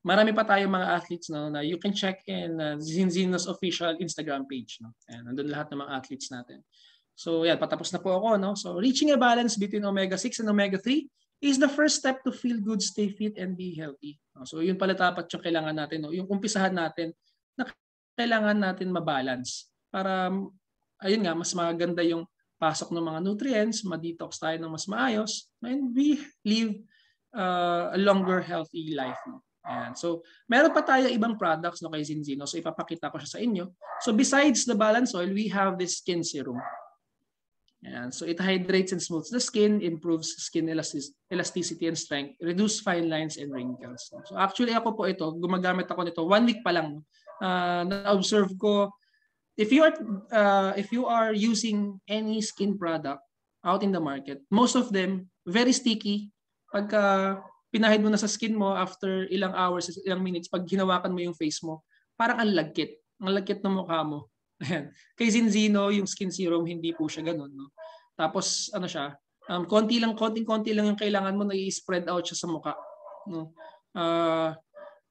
marami pa tayong mga athletes no, na you can check in Zinzino's official Instagram page. No? Ayan, nandun lahat ng mga athletes natin. So yan, patapos na po ako. No? So reaching a balance between omega-6 and omega-3 is the first step to feel good, stay fit, and be healthy. So yun pala dapat yung kailangan natin. No? Yung umpisahan natin na kailangan natin mabalance para ayun nga, mas maganda yung pasok ng mga nutrients, ma-detox tayo ng mas maayos, and we live a longer, healthy life. No? Ayan. So meron pa tayo ibang products no, kay Zinzino. So ipapakita ko siya sa inyo. So besides the balance oil, we have this skin serum. And so it hydrates and smooths the skin, improves skin elasticity and strength, reduce fine lines and wrinkles. So actually ako po ito, gumagamit ako nito 1 week pa lang. Na-observe ko, if you are using any skin product out in the market, most of them very sticky. Pagka pinahid mo na sa skin mo after ilang hours, ilang minutes, pag hinawakan mo yung face mo, parang ang lagkit ng mukha mo. Ayan. Kay Zinzino, yung skin serum, hindi po siya ganun. No? Tapos, ano siya, konti lang yung kailangan mo na i-spread out siya sa mukha. No?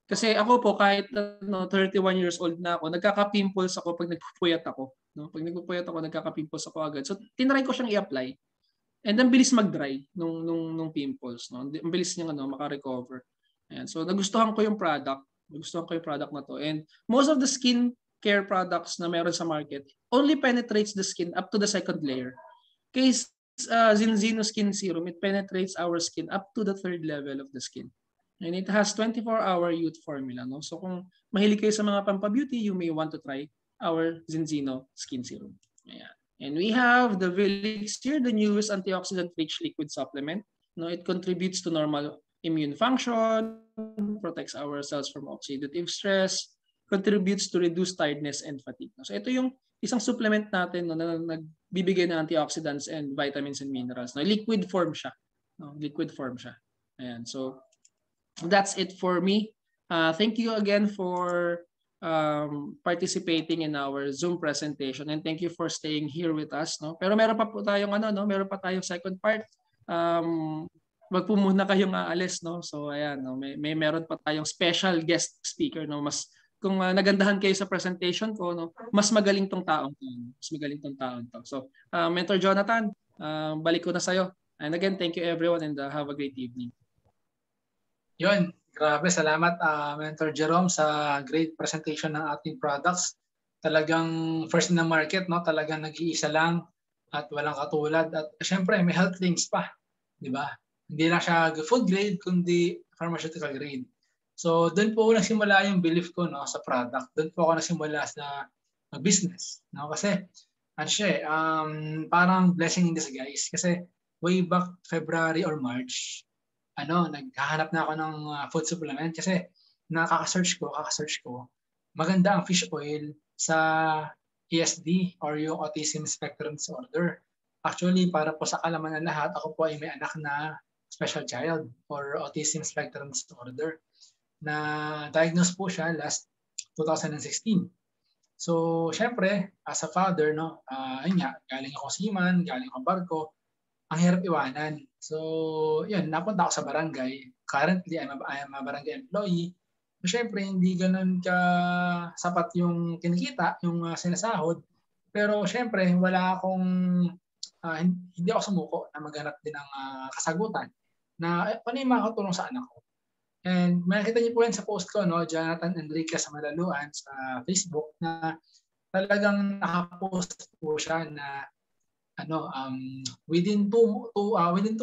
Kasi ako po, kahit 31 years old na ako, nagkaka-pimples ako pag nagpupuyat ako. No? Pag nagpupuyat ako, nagkaka-pimples ako agad. So, tinry ko siyang i-apply. And ang bilis mag-dry nung pimples. No? Ang bilis niyang maka-recover. Ayan. So, nagustuhan ko yung product. Na to. And most of the skin care products na meron sa market only penetrates the skin up to the second layer. Case Zinzino skin serum, it penetrates our skin up to the 3rd level of the skin. And it has 24-hour youth formula. No? So kung mahilig kayo sa mga pampabeauty, you may want to try our Zinzino skin serum. Ayan. And we have the Elixir, the newest antioxidant-rich liquid supplement. No, it contributes to normal immune function, protects our cells from oxidative stress, contributes to reduce tiredness and fatigue. So ito yung isang supplement natin no, na nagbibigay ng antioxidants and vitamins and minerals. No, liquid form siya. No, liquid form siya. Ayan. So that's it for me. Thank you again for participating in our Zoom presentation, and thank you for staying here with us. No, pero meron pa po tayong meron pa tayong second part. Wag po muna kayong aalis, no. So ayan, no, may meron pa tayong special guest speaker, no. Mas kung nagandahan kayo sa presentation ko, no, mas magaling tong taong to. So, Mentor Jonathan, balik ko na sa'yo. And again, thank you everyone and have a great evening. Yun, grabe. Salamat Mentor Jerome sa great presentation ng ating products. Talagang first in the market, no? Talagang nag-iisa lang at walang katulad. At syempre, may health links pa. Di ba? Hindi lang siya food grade, kundi pharmaceutical grade. So, doon po nagsimula yung belief ko no, sa product. Doon po ako nagsimula sa business. No? Kasi, parang blessing in disguise. Kasi, way back February or March, naghahanap na ako ng food supplement kasi kaka-search ko, maganda ang fish oil sa ESD or yung autism spectrum disorder. Actually, para po sa kalaman ng lahat, ako po ay may anak na special child or autism spectrum disorder na diagnosed po siya last 2016. So, syempre, as a father, no, yun nga, galing ako seaman, galing ako barko, ang hirap iwanan. So, yun, napunta ako sa barangay. Currently, I am a barangay employee. So, syempre, hindi ganun ka sapat yung kinikita, yung sinasahod. Pero, syempre, wala akong, hindi ako sumuko na maghanap din ng kasagutan na paano yung makakatulong sa anak ko. And makikita niyo po yan sa post ko, no, Jonathan Enriquez sa Malaluan sa Facebook na talagang nakapost po siya na within 2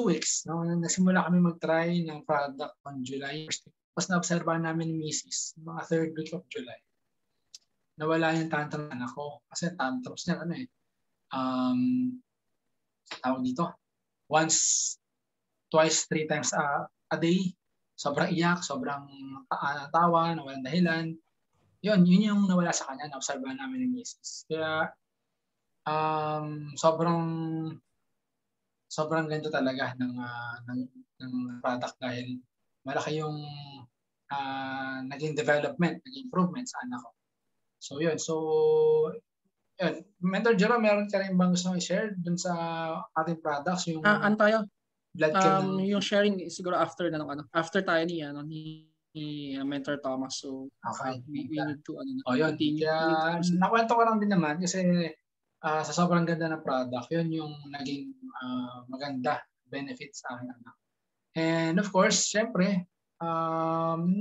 weeks, no, nagsimula kami mag-try ng product on July 1st. Tapos na-obserbahan namin ni Mrs. mga 3rd week of July. Nawala yung tantrum na ako. Kasi tantrums niya, tawag dito, once, twice, 3 times a day. Sobrang iyak, sobrang tawa, nawalang dahilan. Yun yung nawala sa kanya, na-obserbahan namin ni Mrs. Kaya sobrang ganda talaga ng product dahil malaki yung naging development, naging improvement sa anak ko. So yun. Yun. Mentor Jerome, meron ka rin bang gusto i-share dun sa ating products? Yung tayo? Blood chem yung sharing siguro after after tayo ni Mentor Thomas. So okay. We need to yun. continue. Kaya nakwento ko lang din naman kasi sa sobrang ganda ng product, yun yung naging maganda benefits sa akin. And of course, syempre,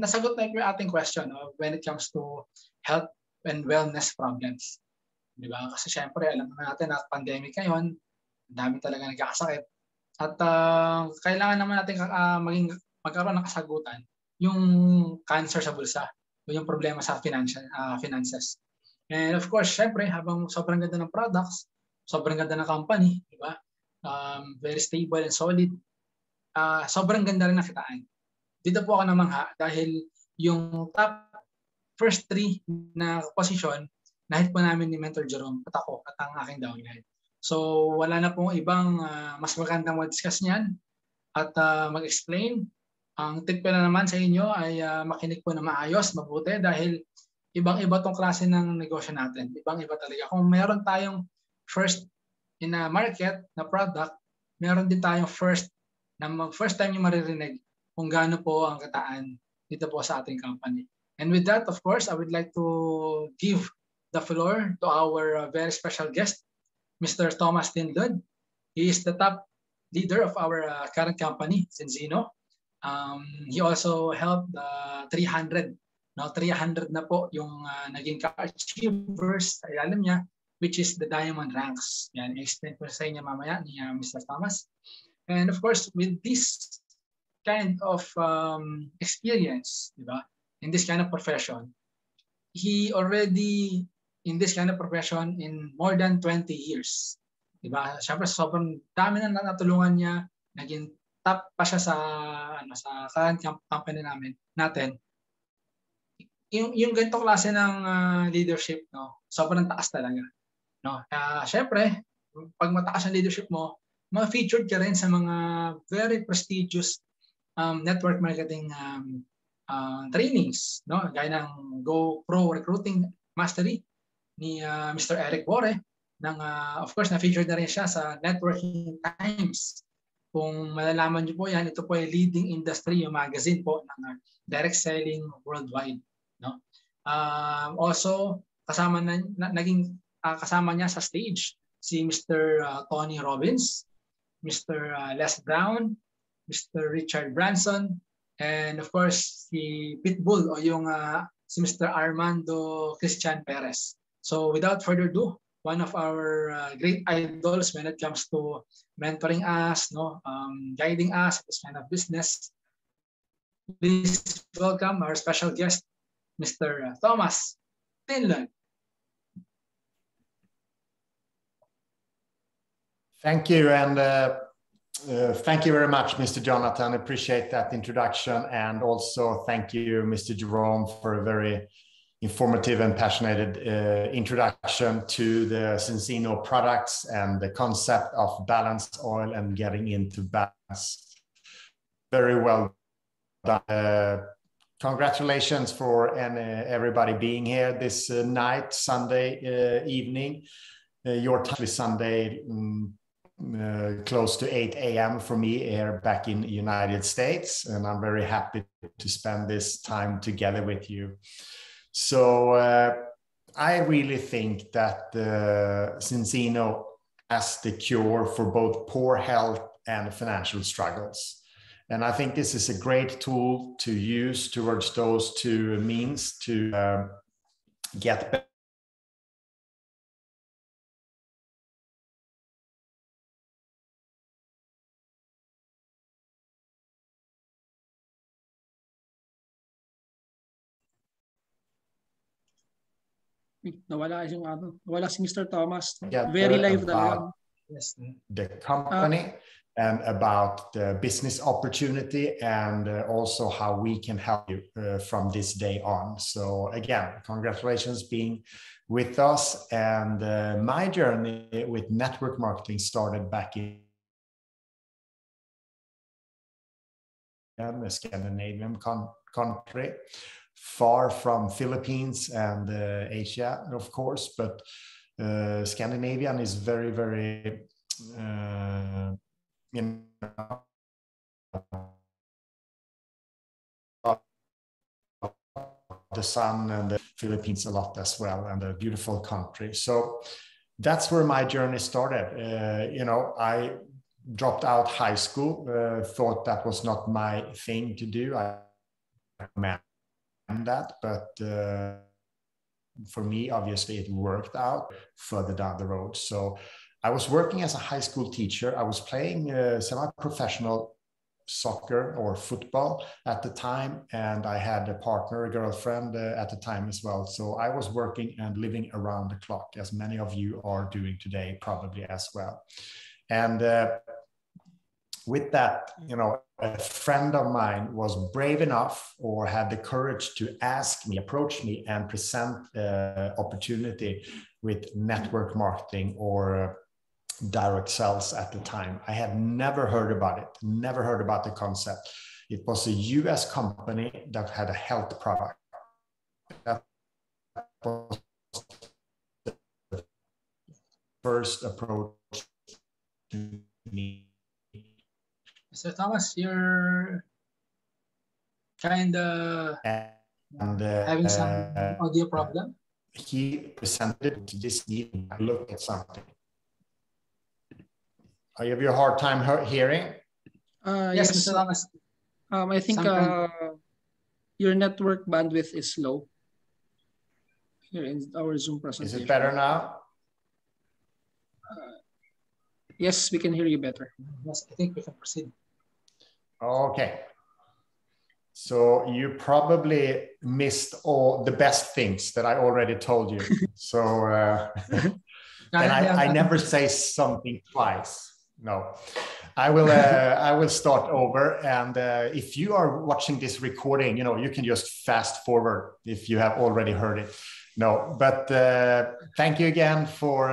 nasagot na yung ating question when it comes to health and wellness problems. Di ba? Kasi syempre, alam natin na pandemic ngayon, dami talaga nagkakasakit. At kailangan naman natin magkaroon ng kasagutan yung cancer sa bulsa, yung problema sa finances. And of course, syempre, habang sobrang ganda ng products, sobrang ganda ng company, di ba? Very stable and solid. Sobrang ganda rin ng kitaan. Dito po ako namangha dahil yung top first 3 na posisyon, nahit po namin ni Mentor Jerome at ako at ang aking downline. So wala na pong ibang mas magandang mag-discuss niyan at mag-explain. Ang tip ko na naman sa inyo ay makinig po na maayos, mabuti dahil ibang-iba tong klase ng negosyo natin. Ibang-iba talaga. Kung meron tayong first in a market na product, meron din tayong first time yung maririnig kung gaano po ang kitaan dito po sa ating company. And with that, of course, I would like to give the floor to our very special guest, Mr. Thomas Tidlund. He is the top leader of our current company, Zinzino. He also held 300. Now 300 na po yung naging ka-achievers sa ilalim niya, which is the diamond ranks. Yan, i-explain ko sa inyo mamaya ni Mr. Thomas. And of course, with this kind of experience, di ba, in this kind of profession, he already in this kind of profession in more than 20 years. Diba? Siyempre, sobrang dami na natulungan niya. Naging top pa siya sa current company natin. Yung ganitong klase ng leadership, no, sobrang taas talaga. No? Siyempre, pag mataas ang leadership mo, ma-featured ka rin sa mga very prestigious network marketing trainings. No? Gaya ng Go Pro Recruiting Mastery ni Mr. Eric Bore. Of course, na-featured na rin siya sa Networking Times. Kung malalaman niyo po yan, ito po ay leading industry, yung magazine po ng direct selling worldwide. No? Also, naging kasama niya sa stage si Mr. Tony Robbins, Mr. Les Brown, Mr. Richard Branson, and of course, si Pitbull o yung si Mr. Armando Christian Perez. So without further ado, one of our great idols when it comes to mentoring us, guiding us in this kind of business. Please welcome our special guest, Mr. Thomas Tidlund. Thank you, and thank you very much, Mr. Jonathan. I appreciate that introduction, and also thank you, Mr. Jerome, for a very informative and passionate introduction to the Zinzino products and the concept of balanced oil and getting into balance very well done. Congratulations for everybody being here this night, Sunday evening. Your time is Sunday, close to 8 a.m. for me here back in the United States. And I'm very happy to spend this time together with you. So I really think that Zinzino has the cure for both poor health and financial struggles. And I think this is a great tool to use towards those two means to get better. Nawala si Mr. Thomas. Very live talaga. The company and about the business opportunity and also how we can help you from this day on. So again, congratulations being with us. And my journey with network marketing started back in a Scandinavian country, far from Philippines and Asia, of course, but Scandinavian is very, very, you know, the sun and the Philippines a lot as well, and a beautiful country. So that's where my journey started. You know, I dropped out high school, thought that was not my thing to do. I recommend that, but for me, obviously, it worked out further down the road. So I was working as a high school teacher. I was playing semi-professional soccer or football at the time, and I had a partner, a girlfriend at the time as well. So I was working and living around the clock, as many of you are doing today, probably as well. And with that, you know, a friend of mine was brave enough or had the courage to ask me, approach me, and present opportunity with network marketing or direct sales at the time. I had never heard about it, never heard about the concept. It was a US company that had a health product. That was the first approach to me. Mr. Thomas, you're kind of having some audio problem. He presented to this evening. I looked at something. Are you having a hard time hearing? Yes, Mr. Thomas. I think your network bandwidth is low here in our Zoom presentation. Is it better now? Yes, we can hear you better. Yes, I think we can proceed. Okay. So you probably missed all the best things that I already told you. So, and I never say something twice. No, I will start over. And if you are watching this recording, you know, you can just fast forward if you have already heard it. No, but thank you again for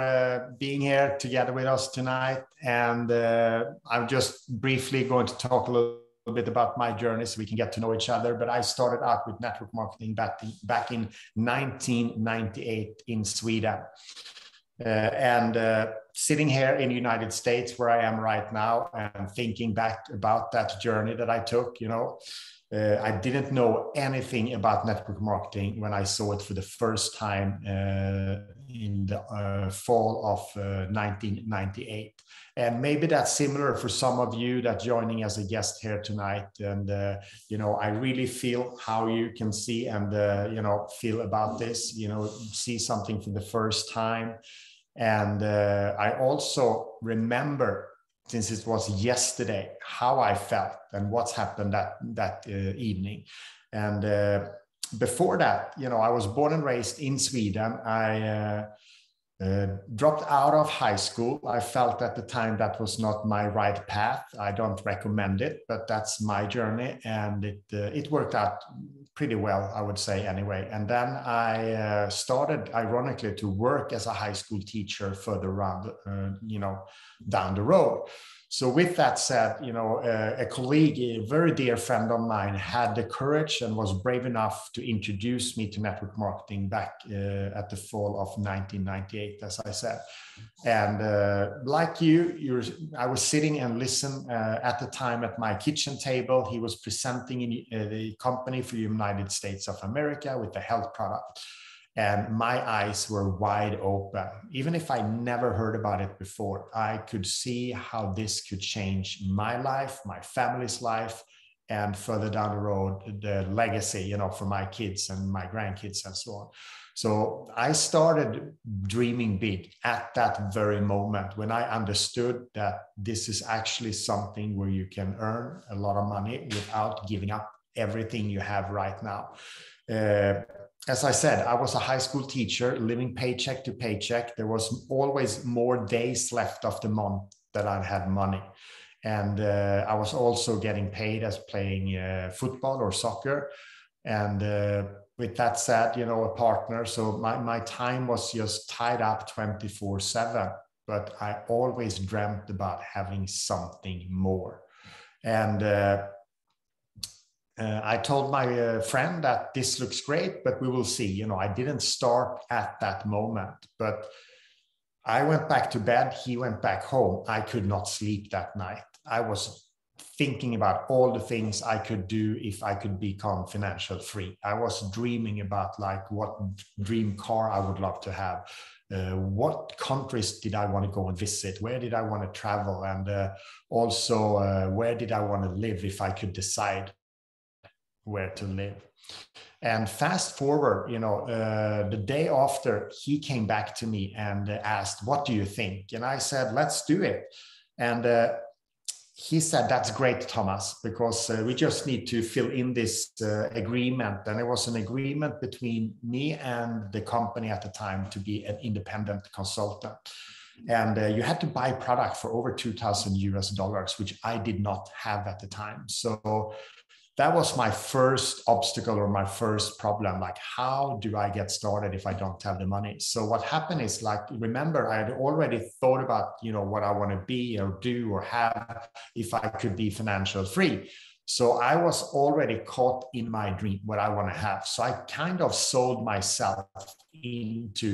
being here together with us tonight. And I'm just briefly going to talk a little bit about my journey so we can get to know each other. But I started out with network marketing back in 1998 in Sweden. And sitting here in the United States where I am right now and thinking back about that journey that I took, you know, I didn't know anything about network marketing when I saw it for the first time in the fall of 1998. And maybe that's similar for some of you that joining as a guest here tonight. And, you know, I really feel how you can see and, you know, feel about this, you know, see something for the first time. And I also remember, since it was yesterday, how I felt and what's happened that evening. And before that, you know, I was born and raised in Sweden. I dropped out of high school. I felt at the time that was not my right path. I don't recommend it, but that's my journey, and it worked out pretty well, I would say, anyway. And then I started, ironically, to work as a high school teacher further around, you know, down the road. So with that said, a colleague, a very dear friend of mine, had the courage and was brave enough to introduce me to network marketing back at the fall of 1998, as I said. And like I was sitting and listening at the time at my kitchen table. He was presenting in the company for the United States of America with the health product. And my eyes were wide open. Even if I never heard about it before, I could see how this could change my life, my family's life, and further down the road, the legacy, for my kids and my grandkids and so on. So I started dreaming big at that very moment when I understood that this is actually something where you can earn a lot of money without giving up everything you have right now. As I said, I was a high school teacher living paycheck to paycheck. There was always more days left of the month that I had money. And I was also getting paid as playing football or soccer. And with that said, a partner. So my time was just tied up 24/7. But I always dreamt about having something more. And I told my friend that this looks great, but we will see. I didn't start at that moment, but I went back to bed. He went back home. I could not sleep that night. I was thinking about all the things I could do if I could become financial free. I was dreaming about like what dream car I would love to have. What countries did I want to go and visit? Where did I want to travel? And also, where did I want to live if I could decide where to live? And fast forward, the day after, he came back to me and asked, "What do you think?" And I said, "Let's do it." And he said, "That's great, Thomas, because we just need to fill in this agreement." And it was an agreement between me and the company at the time to be an independent consultant. And you had to buy product for over $2,000 US, which I did not have at the time. So that was my first obstacle or my first problem. Like, how do I get started if I don't have the money? So what happened is, like, remember, I had already thought about, what I want to be or do or have if I could be financial free. So I was already caught in my dream, what I want to have. So I kind of sold myself into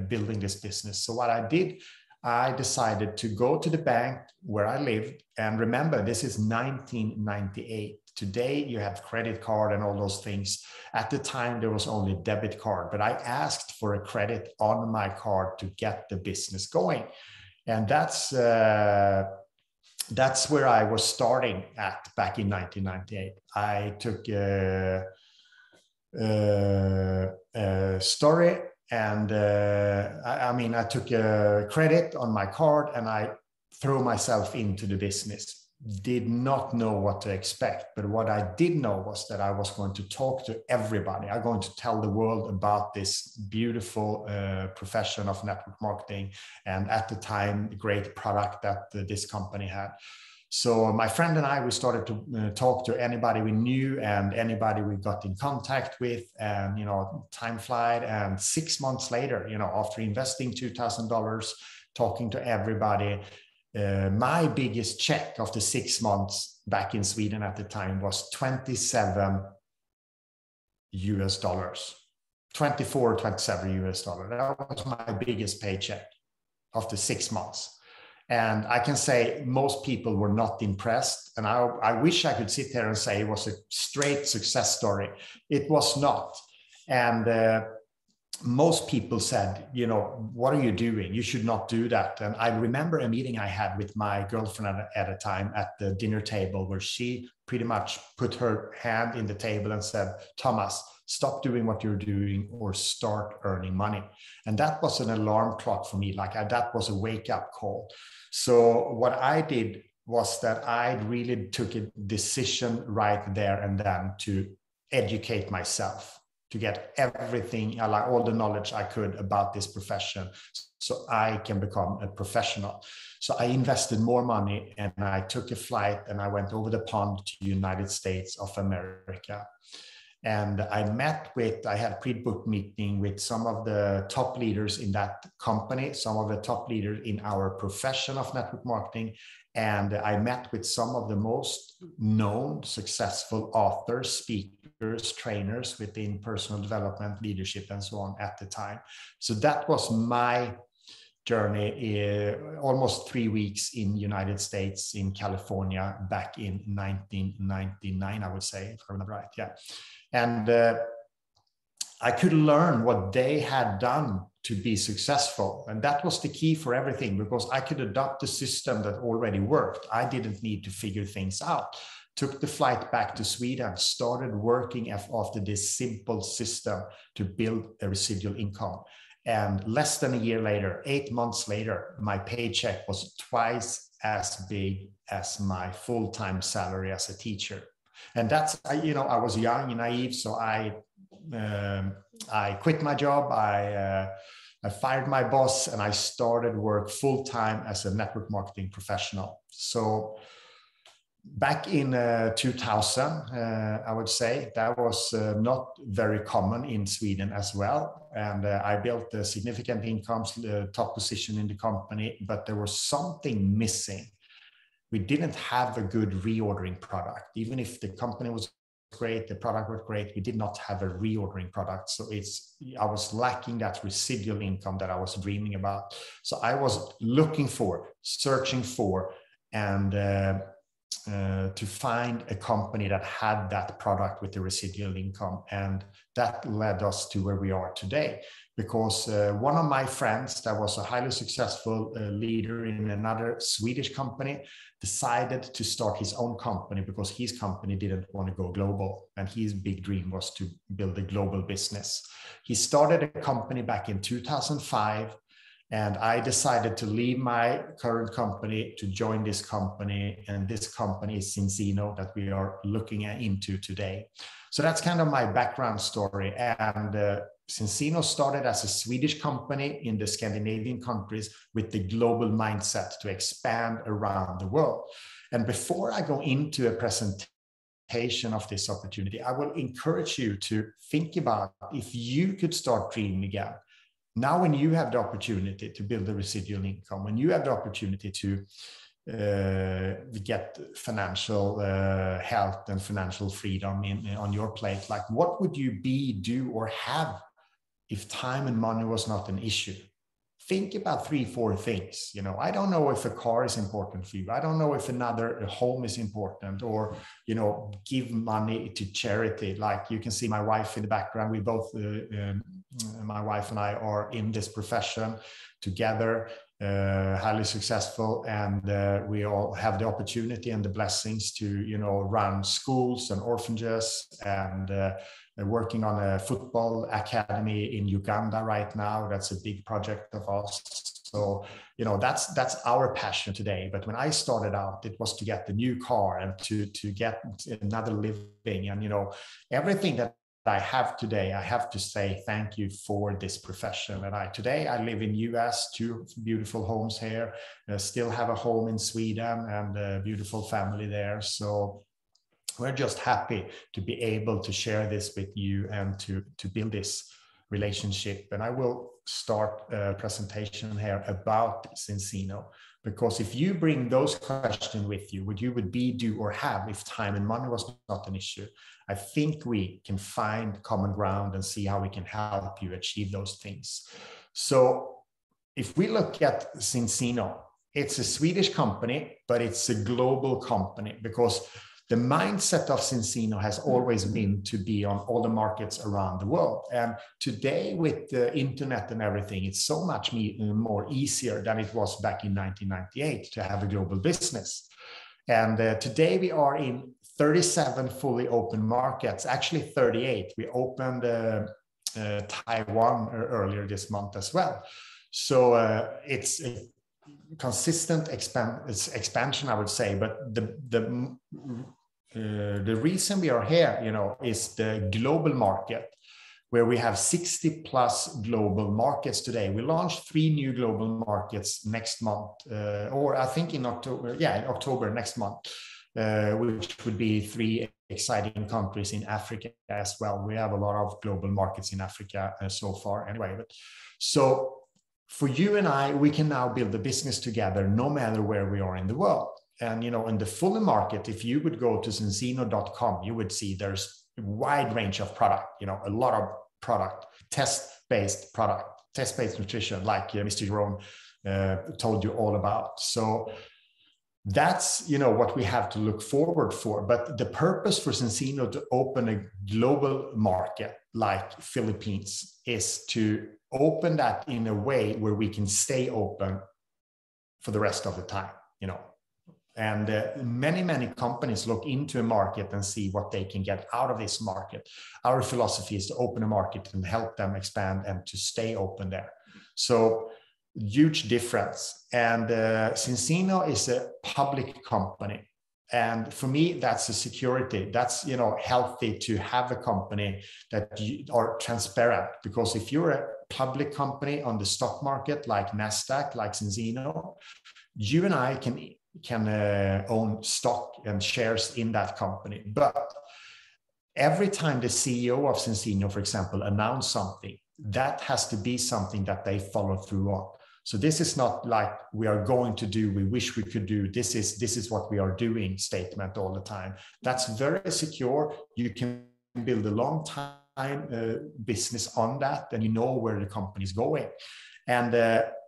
building this business. So what I did, I decided to go to the bank where I lived. And remember, this is 1998. Today, you have credit card and all those things. At the time, there was only debit card, but I asked for a credit on my card to get the business going. And that's where I was starting at back in 1998. I took a story and I took a credit on my card and I threw myself into the business. Did not know what to expect, but what I did know was that I was going to talk to everybody. I'm going to tell the world about this beautiful profession of network marketing, and at the time, great product that this company had. So my friend and I, we started to talk to anybody we knew and anybody we got in contact with, and time flied. And 6 months later, after investing $2,000, talking to everybody. My biggest check of the 6 months back in Sweden at the time was $27 US, 24, 27 US dollar. That was my biggest paycheck of the 6 months. And I can say most people were not impressed. And I wish I could sit there and say it was a straight success story. It was not. And most people said, what are you doing? You should not do that. And I remember a meeting I had with my girlfriend at a time at the dinner table where she pretty much put her hand in the table and said, "Thomas, stop doing what you're doing or start earning money." And that was an alarm clock for me. That was a wake up call. So what I did was that I really took a decision right there and then to educate myself, to get everything, all the knowledge I could about this profession so I can become a professional. So I invested more money and I took a flight and I went over the pond to the United States of America. And I had pre-booked meeting with some of the top leaders in that company, some of the top leaders in our profession of network marketing. And I met with some of the most known successful authors, speakers, trainers within personal development, leadership, and so on at the time. So that was my journey, almost 3 weeks in United States, in California, back in 1999, I would say, if I remember right. Yeah. And I could learn what they had done to be successful. And that was the key for everything, because I could adopt a system that already worked. I didn't need to figure things out. Took the flight back to Sweden, started working after this simple system to build a residual income. And less than a year later, 8 months later, my paycheck was twice as big as my full-time salary as a teacher. And that's, I was young and naive, so I quit my job. I fired my boss, and I started work full-time as a network marketing professional. So back in 2000, I would say that was not very common in Sweden as well. And I built a significant incomes, the top position in the company, but there was something missing. We didn't have a good reordering product. Even if the company was great, the product was great, we did not have a reordering product. So I was lacking that residual income that I was dreaming about. So I was searching for, and to find a company that had that product with the residual income. And that led us to where we are today, because one of my friends that was a highly successful leader in another Swedish company decided to start his own company because his company didn't want to go global. And his big dream was to build a global business. He started a company back in 2005. And I decided to leave my current company to join this company. And this company is Zinzino, that we are looking into today. So that's kind of my background story. And Zinzino started as a Swedish company in the Scandinavian countries with the global mindset to expand around the world. And before I go into a presentation of this opportunity, I will encourage you to think about if you could start dreaming again. Now, when you have the opportunity to build a residual income, when you have the opportunity to get financial health and financial freedom on your plate, like what would you do, or have if time and money was not an issue? Think about 3-4 things. I don't know if a car is important for you. I don't know if a home is important, or, give money to charity. Like you can see my wife in the background. We both, my wife and I are in this profession together, highly successful. And we all have the opportunity and the blessings to, run schools and orphanages, and working on a football academy in Uganda right now. That's a big project of us. So, that's our passion today. But when I started out, it was to get the new car and to get another living. And, everything that I have today, I have to say thank you for this profession. And today I live in US, 2 beautiful homes here, still have a home in Sweden and a beautiful family there. So we're just happy to be able to share this with you and to build this relationship. And I will start a presentation here about Zinzino, because if you bring those questions with you, what you would be, do, or have if time and money was not an issue, I think we can find common ground and see how we can help you achieve those things. So if we look at Zinzino, it's a Swedish company, but it's a global company, because the mindset of Zinzino has always been to be on all the markets around the world. And today, with the internet and everything, it's so much more easier than it was back in 1998 to have a global business. And today we are in 37 fully open markets, actually 38. We opened Taiwan earlier this month as well. So it's a consistent expansion, I would say. But the reason we are here, is the global market, where we have 60 plus global markets today. We launched 3 new global markets next month, or I think in October, October next month, which would be 3 exciting countries in Africa as well. We have a lot of global markets in Africa so far anyway. But so for you and I, we can now build a business together no matter where we are in the world. And, you know, in the fuller market, if you would go to zinzino.com, you would see there's a wide range of product, you know, a lot of product, test-based product, test-based nutrition, like Mr. Jerome told you all about. So that's, you know, what we have to look forward for. But the purpose for Zinzino to open a global market like Philippines is to open that in a way where we can stay open for the rest of the time, you know. And many companies look into a market and see what they can get out of this market. Our philosophy is to open a market and help them expand and to stay open there. So huge difference. And Zinzino is a public company. And for me, that's a security. That's, you know, healthy to have a company that you are transparent, because if you're a public company on the stock market like NASDAQ, like Zinzino, you and I can own stock and shares in that company. But every time the CEO of Zinzino, for example, announce something, that has to be something that they follow through on. So this is not like we are going to do, we wish we could do, this is what we are doing statement all the time. That's very secure. You can build a long time business on that, and you know where the company is going. And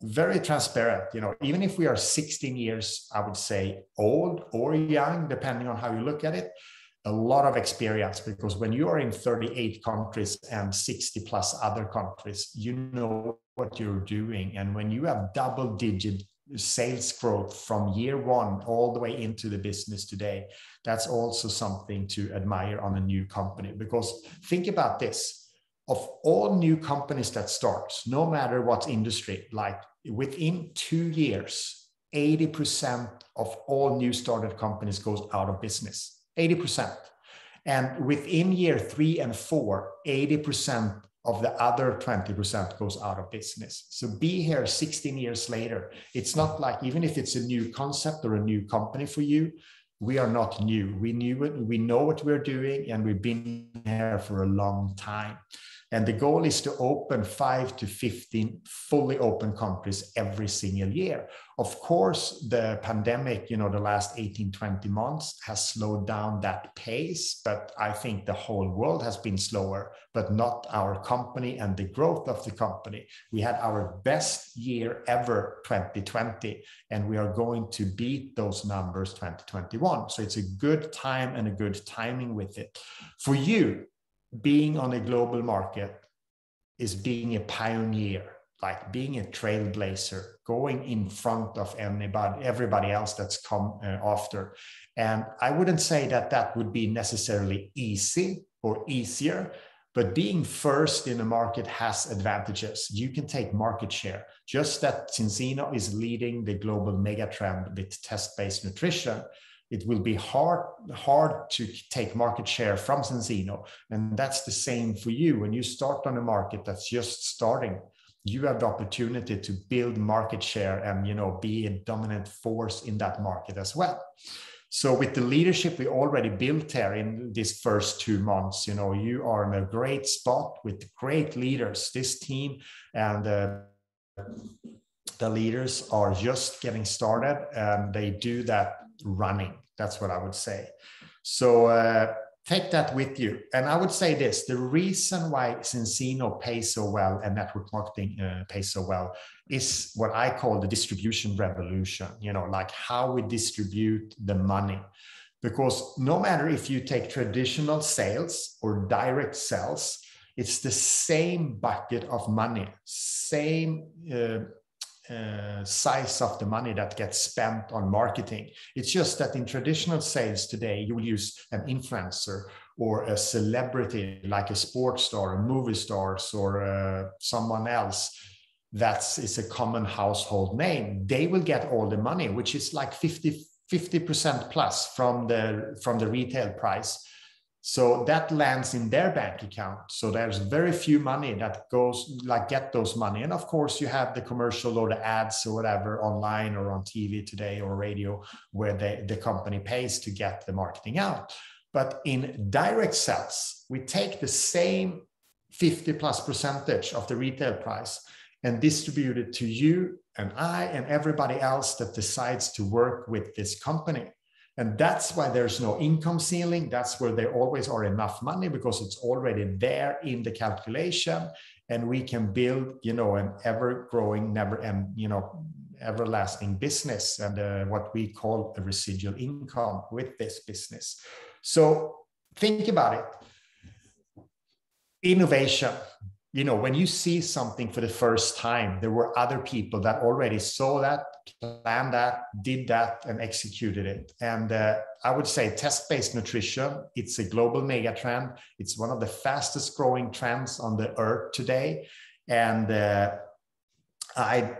very transparent, you know, even if we are 16 years, I would say, old or young, depending on how you look at it, a lot of experience, because when you are in 38 countries and 60 plus other countries, you know what you're doing. And when you have double-digit sales growth from year one all the way into the business today, that's also something to admire on a new company. Because think about this. Of all new companies that starts, no matter what industry, like within 2 years, 80% of all new started companies goes out of business, 80%. And within year 3 and 4, 80% of the other 20% goes out of business. So be here 16 years later. It's not like, even if it's a new concept or a new company for you, we are not new. We knew it, we know what we're doing, and we've been here for a long time. And the goal is to open 5 to 15 fully open countries every single year. Of course, the pandemic, you know, the last 18, 20 months has slowed down that pace, but I think the whole world has been slower, but not our company and the growth of the company. We had our best year ever, 2020, and we are going to beat those numbers 2021. So it's a good time and a good timing with it. For you, being on a global market is being a pioneer, like being a trailblazer, going in front of everybody else that's come after. And I wouldn't say that that would be necessarily easy or easier, but being first in a market has advantages. You can take market share. Just that Zinzino is leading the global megatrend with test-based nutrition, it will be hard to take market share from Zinzino. And that's the same for you. When you start on a market that's just starting, you have the opportunity to build market share and, you know, be a dominant force in that market as well. So with the leadership we already built here in these first 2 months, you know, you are in a great spot with great leaders. This team and the leaders are just getting started, and they do that running. That's what I would say. So take that with you. And I would say this, the reason why Zinzino pays so well and network marketing pays so well is what I call the distribution revolution, you know, like how we distribute the money. Because no matter if you take traditional sales or direct sales, it's the same bucket of money, same size of the money that gets spent on marketing. It's just that in traditional sales today, you will use an influencer or a celebrity like a sports star, a movie stars, or someone else is a common household name. They will get all the money, which is like 50% plus from the retail price. So that lands in their bank account. So there's very few money that goes, like, get those money. And of course you have the commercial or the ads or whatever online or on TV today or radio where the company pays to get the marketing out. But in direct sales, we take the same 50+% of the retail price and distribute it to you and I and everybody else that decides to work with this company. And that's why there's no income ceiling. That's where there always are enough money, because it's already there in the calculation, and we can build, an ever-growing, everlasting business, and what we call a residual income with this business. So think about it. Innovation. When you see something for the first time, there were other people that already saw that, planned that, did that, and executed it. And I would say test-based nutrition, it's a global mega trend. It's one of the fastest growing trends on the earth today. And I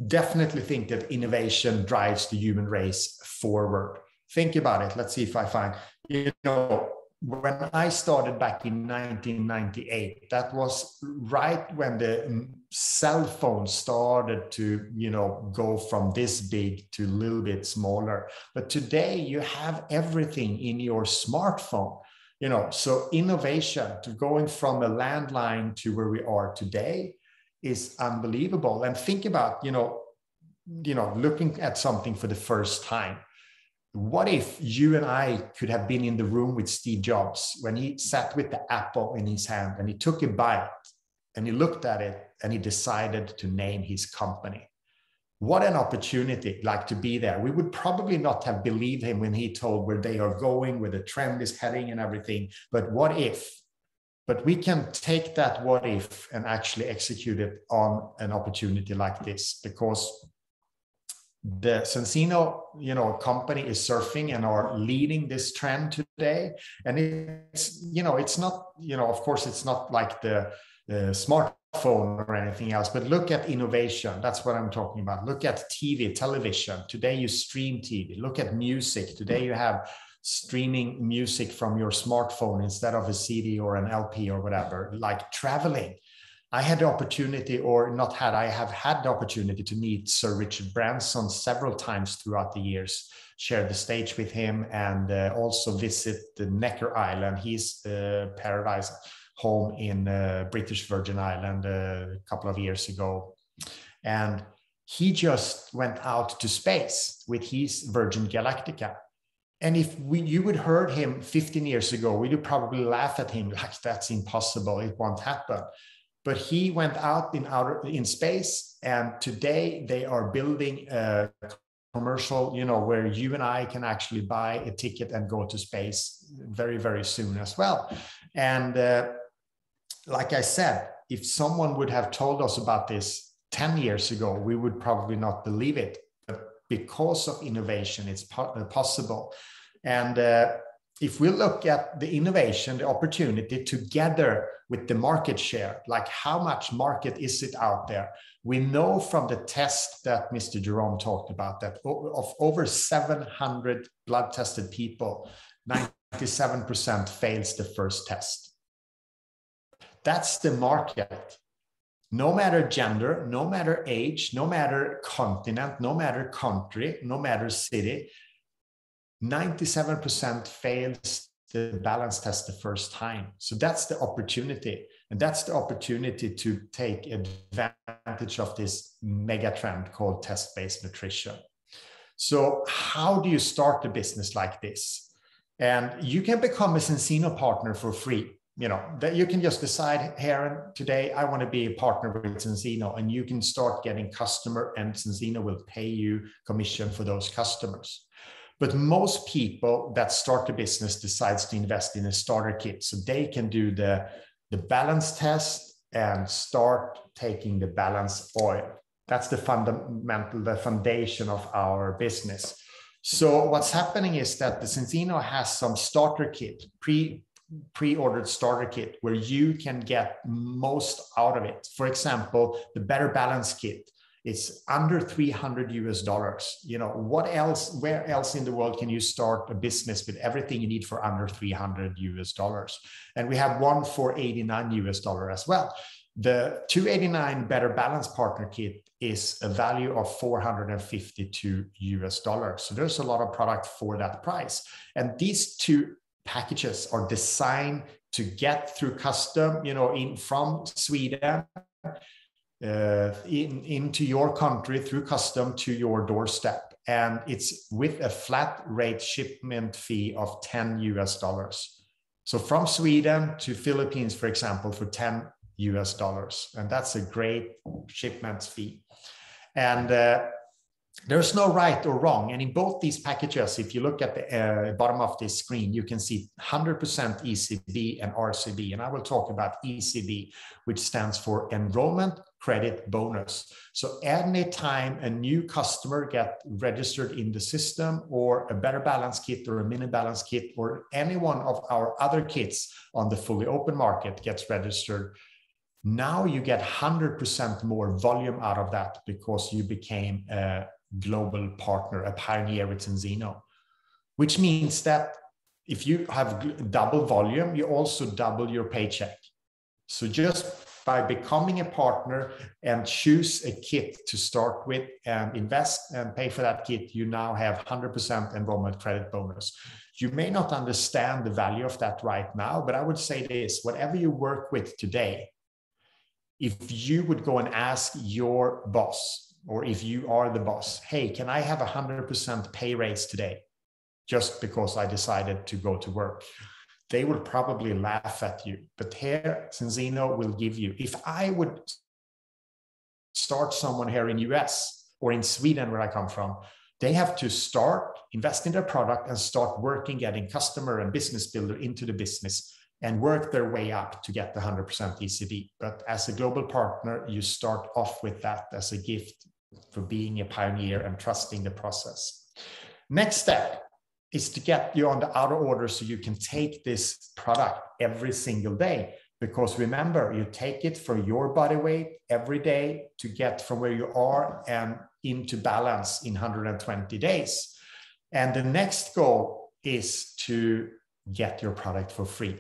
definitely think that innovation drives the human race forward. Think about it. Let's see if I find, when I started back in 1998, that was right when the cell phone started to, go from this big to a little bit smaller. But today you have everything in your smartphone, so innovation to going from a landline to where we are today is unbelievable. And think about, looking at something for the first time. What if you and I could have been in the room with Steve Jobs when he sat with the apple in his hand and he took a bite and he looked at it and he decided to name his company? What an opportunity, to be there. We would probably not have believed him when he told where they are going, where the trend is heading and everything. But what if? But we can take that what if and actually execute it on an opportunity like this, because the Zinzino, company is surfing and are leading this trend today. And it's, it's not, of course, it's not like the smartphone or anything else, but look at innovation. That's what I'm talking about. Look at TV, television. Today you stream TV. Look at music. Today you have streaming music from your smartphone instead of a CD or an LP or whatever. Like traveling. I had the opportunity, I have had the opportunity to meet Sir Richard Branson several times throughout the years, share the stage with him, and also visit the Necker Island, his paradise home in British Virgin Island a couple of years ago. And he just went out to space with his Virgin Galactica. And if you would heard him 15 years ago, we would probably laugh at him like, that's impossible, it won't happen. But he went out in space, and today they are building a commercial, where you and I can actually buy a ticket and go to space very, very soon as well. And like I said, if someone would have told us about this 10 years ago, we would probably not believe it. But because of innovation, it's possible. And if we look at the innovation, the opportunity together with the market share, like how much market is it out there? We know from the test that Mr. Jerome talked about that of over 700 blood tested people, 97% fails the first test. That's the market. No matter gender, no matter age, no matter continent, no matter country, no matter city, 97% fails the balance test the first time. So that's the opportunity. And that's the opportunity to take advantage of this mega trend called test-based nutrition. So how do you start a business like this? And you can become a Zinzino partner for free. That you can just decide here today, I want to be a partner with Zinzino, and you can start getting customer, and Zinzino will pay you commission for those customers. But most people that start a business decides to invest in a starter kit so they can do the balance test and start taking the balance oil. That's the foundation of our business. So what's happening is that the Zinzino has some starter kit, pre-ordered starter kit, where you can get most out of it. For example, the Better Balance Kit. It's under $300. What else, where else in the world can you start a business with everything you need for under $300? And we have one for $89 as well. The 289 Better Balance Partner Kit is a value of $452. So there's a lot of product for that price. And these two packages are designed to get through custom, from Sweden into your country through custom to your doorstep. And it's with a flat rate shipment fee of $10. So from Sweden to Philippines, for example, for $10. And that's a great shipment fee. And there's no right or wrong. And in both these packages, if you look at the bottom of this screen, you can see 100% ECB and RCB. And I will talk about ECB, which stands for Enrollment Credit Bonus. So anytime a new customer gets registered in the system, or a Better Balance kit or a Mini Balance kit, or any one of our other kits on the fully open market gets registered, now you get 100% more volume out of that because you became a global partner, a pioneer with Zinzino, which means that if you have double volume, you also double your paycheck. So just by becoming a partner and choose a kit to start with and invest and pay for that kit, you now have 100% enrollment credit bonus. You may not understand the value of that right now, but I would say this: whatever you work with today, if you would go and ask your boss, or if you are the boss, hey, can I have 100% pay raise today just because I decided to go to work? They will probably laugh at you. But here, Zinzino will give you. If I would start someone here in US or in Sweden, where I come from, they have to start, invest in their product and start working, getting customer and business builder into the business and work their way up to get the 100% ECB. But as a global partner, you start off with that as a gift for being a pioneer and trusting the process. Next step is to get you on the auto order so you can take this product every single day. Because remember, you take it for your body weight every day to get from where you are and into balance in 120 days. And the next goal is to get your product for free.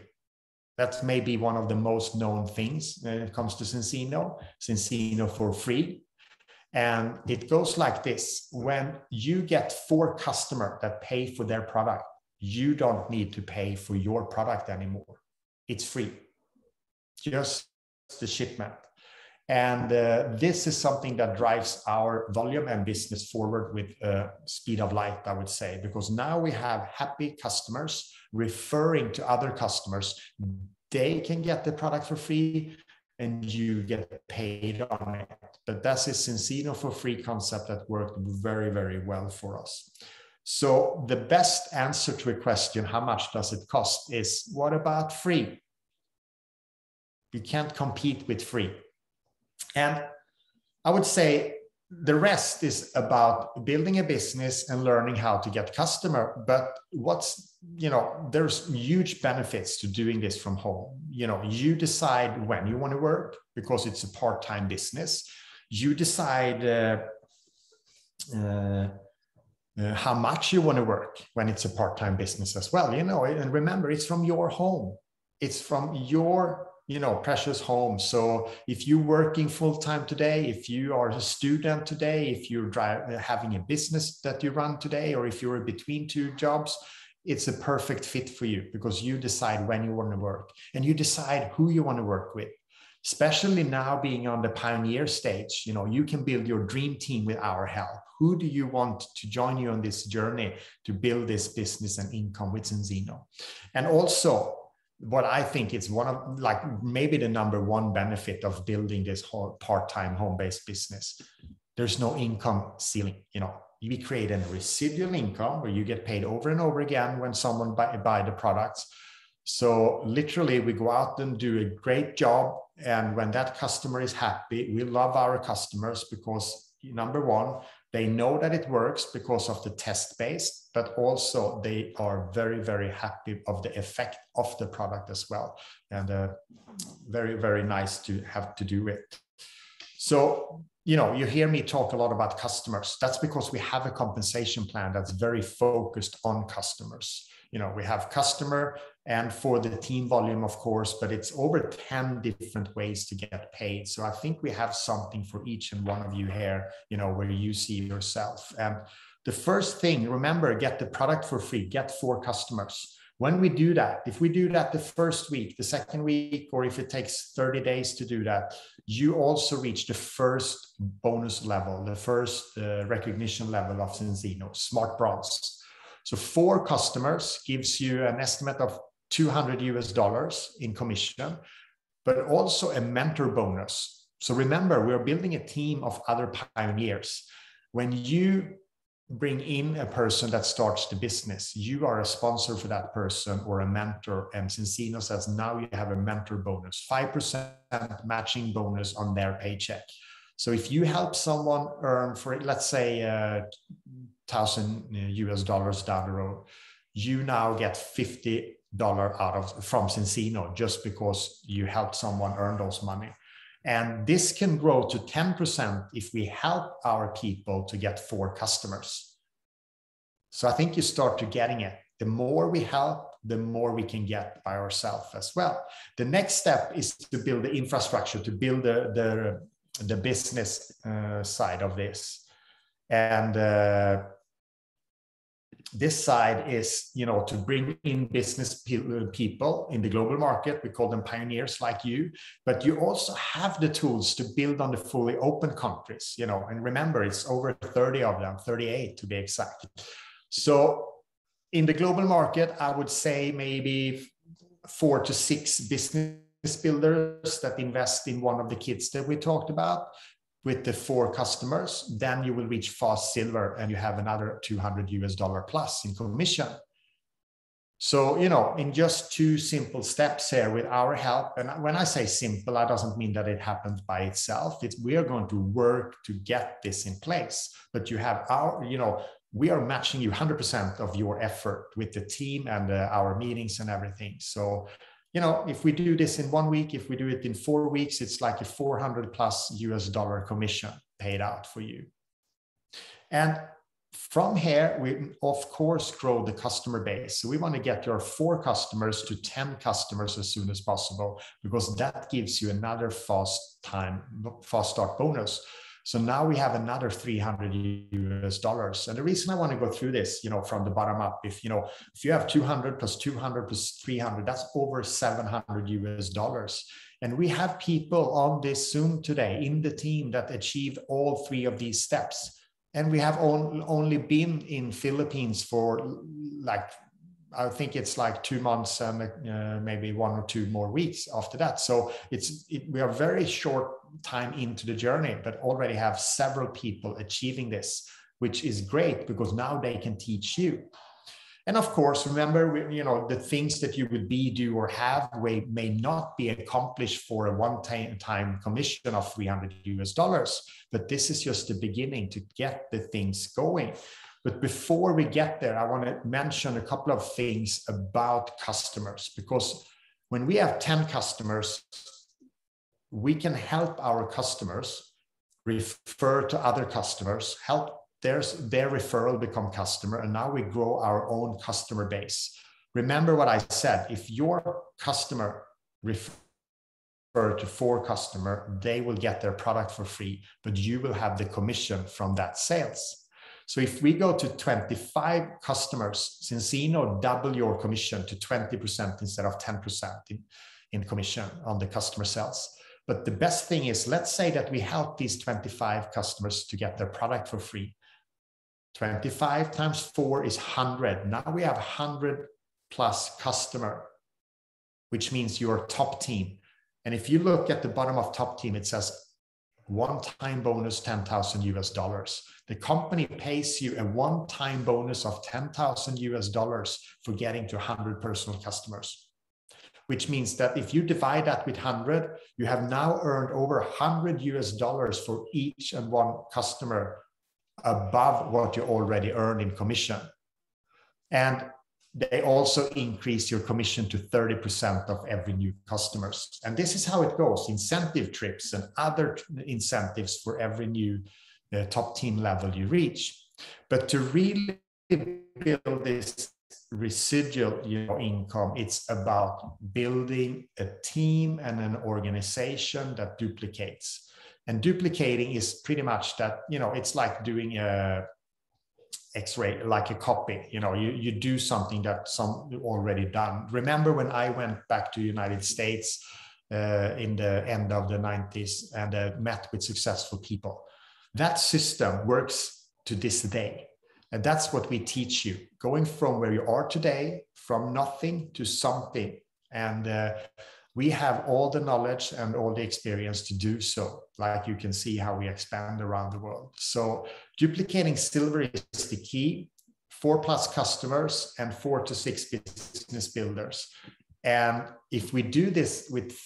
That's maybe one of the most known things when it comes to Zinzino for free. And it goes like this: when you get 4 customers that pay for their product, you don't need to pay for your product anymore. It's free, just the shipment. And this is something that drives our volume and business forward with speed of light, I would say, because now we have happy customers referring to other customers. They can get the product for free and you get paid on it. But that's a Zinzino for free concept that worked very, very well for us. So the best answer to a question, how much does it cost, is what about free? You can't compete with free. And I would say the rest is about building a business and learning how to get customer. But there's huge benefits to doing this from home. You decide when you want to work because it's a part-time business. You decide how much you want to work when it's a part-time business as well. And remember, it's from your home. It's from your precious home. So if you're working full-time today, if you are a student today, if you're having a business that you run today, or if you're between 2 jobs, it's a perfect fit for you because you decide when you want to work and you decide who you want to work with. Especially now being on the pioneer stage, you can build your dream team with our help. Who do you want to join you on this journey to build this business and income with Zinzino? And also, what I think is one of maybe the number one benefit of building this whole part-time home-based business, there's no income ceiling. We create a residual income where you get paid over and over again when someone buy the products. So literally we go out and do a great job. And when that customer is happy, we love our customers because number one, they know that it works because of the test base, but also they are very, very happy of the effect of the product as well. And very, very nice to have to do it. So, you hear me talk a lot about customers. That's because we have a compensation plan that's very focused on customers. We have customer and for the team volume, of course, but it's over 10 different ways to get paid. So I think we have something for each and one of you here, where you see yourself. And the first thing, remember, get the product for free, get 4 customers. When we do that, if we do that the first week, the second week, or if it takes 30 days to do that, you also reach the first bonus level, the first recognition level of Zinzino, Smart Bronze. So 4 customers gives you an estimate of $200 in commission, but also a mentor bonus. So remember, we're building a team of other pioneers. When you bring in a person that starts the business, you are a sponsor for that person or a mentor, and Zinzino says now you have a mentor bonus, 5% matching bonus on their paycheck. So if you help someone earn, for let's say $1,000 down the road, you now get $50 from Zinzino just because you helped someone earn those money. And this can grow to 10% if we help our people to get 4 customers. So I think you start to getting it. The more we help, the more we can get by ourselves as well. The next step is to build the infrastructure, to build the business side of this. And this side is, to bring in business people in the global market. We call them pioneers like you, but you also have the tools to build on the fully open countries, and remember, it's over 30 of them, 38 to be exact. So in the global market, I would say maybe 4 to 6 business builders that invest in one of the kits that we talked about. With the 4 customers, then you will reach fast silver and you have another $200 plus in commission. So, in just 2 simple steps here with our help, and when I say simple, that doesn't mean that it happens by itself. We are going to work to get this in place, but you have we are matching you 100% of your effort with the team and our meetings and everything. So, if we do this in 1 week, if we do it in 4 weeks, it's like a $400+ commission paid out for you. And from here, we of course grow the customer base. So we want to get your 4 customers to 10 customers as soon as possible, because that gives you another fast start bonus. So now we have another $300. And the reason I want to go through this, from the bottom up, if you have 200 plus 200 plus 300, that's over $700. And we have people on this Zoom today in the team that achieved all 3 of these steps. And we have only been in Philippines for I think it's 2 months and maybe 1 or 2 more weeks after that. So we are very short time into the journey, but already have several people achieving this, which is great because now they can teach you. And of course, remember, the things that you would do or have may not be accomplished for a one-time commission of $300, but this is just the beginning to get the things going. But before we get there, I want to mention a couple of things about customers, because when we have 10 customers, we can help our customers refer to other customers, help their referral become customer, and now we grow our own customer base. Remember what I said, if your customer refer to 4 customers, they will get their product for free, but you will have the commission from that sales. So if we go to 25 customers, Zinzino double your commission to 20% instead of 10% in commission on the customer sales. But the best thing is, let's say that we help these 25 customers to get their product for free. 25 times 4 is 100. Now we have 100 plus customer, which means your top team. And if you look at the bottom of top team, it says one-time bonus $10,000. The company pays you a one-time bonus of $10,000 for getting to 100 personal customers, which means that if you divide that with 100, you have now earned over $100 for each and one customer above what you already earned in commission. And they also increase your commission to 30% of every new customers. And this is how it goes: incentive trips and other incentives for every new top team level you reach. But to really build this residual income, it's about building a team and an organization that duplicates. And duplicating is pretty much that, it's like doing X-ray, like a copy. You do something that some already done. Remember when I went back to United States in the end of the 90s and met with successful people? That system works to this day. And that's what we teach you, going from where you are today, from nothing to something. And we have all the knowledge and all the experience to do so. Like you can see how we expand around the world. So duplicating silver is the key. 4+ customers and 4 to 6 business builders. And if we do this with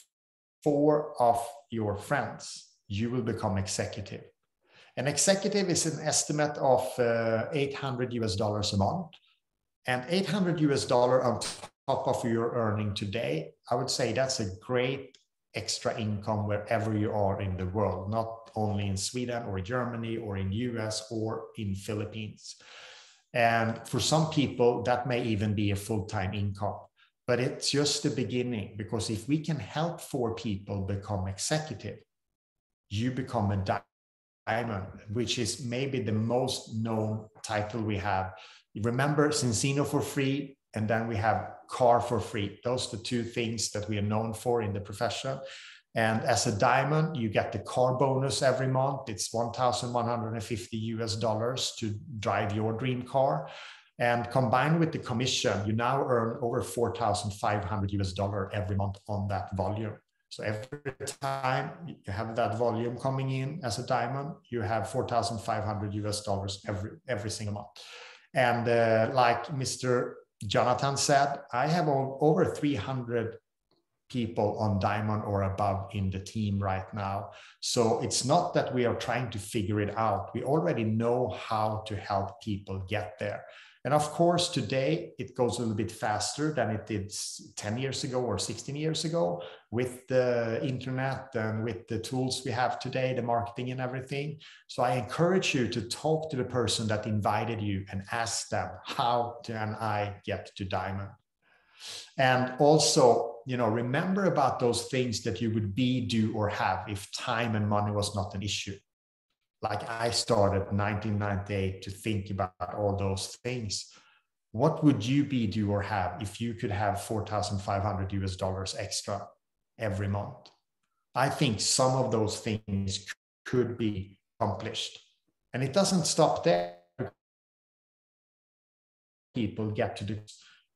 4 of your friends, you will become executive. An executive is an estimate of $800 a month, and $800 on top of your earning today. I would say that's a great extra income wherever you are in the world, not only in Sweden or Germany or in US or in Philippines. And for some people, that may even be a full-time income. But it's just the beginning, because if we can help 4 people become executive, you become a diamond, which is maybe the most known title we have. Remember Zinzino for free, and then we have car for free. Those are the 2 things that we are known for in the profession. And as a diamond, you get the car bonus every month. It's $1,150 to drive your dream car. And combined with the commission, you now earn over $4,500 every month on that volume. So every time you have that volume coming in as a diamond, you have $4,500 every single month. And like Mr. Jonathan said, I have over 300 people on diamond or above in the team right now. So it's not that we are trying to figure it out. We already know how to help people get there. And of course, today it goes a little bit faster than it did 10 years ago or 16 years ago with the internet and with the tools we have today, the marketing and everything. So I encourage you to talk to the person that invited you and ask them, how can I get to diamond? And also, remember about those things that you would be, do, or have if time and money was not an issue. Like I started in 1998 to think about all those things. What would you be, do, or have if you could have $4,500 extra every month? I think some of those things could be accomplished. And it doesn't stop there. People get to do,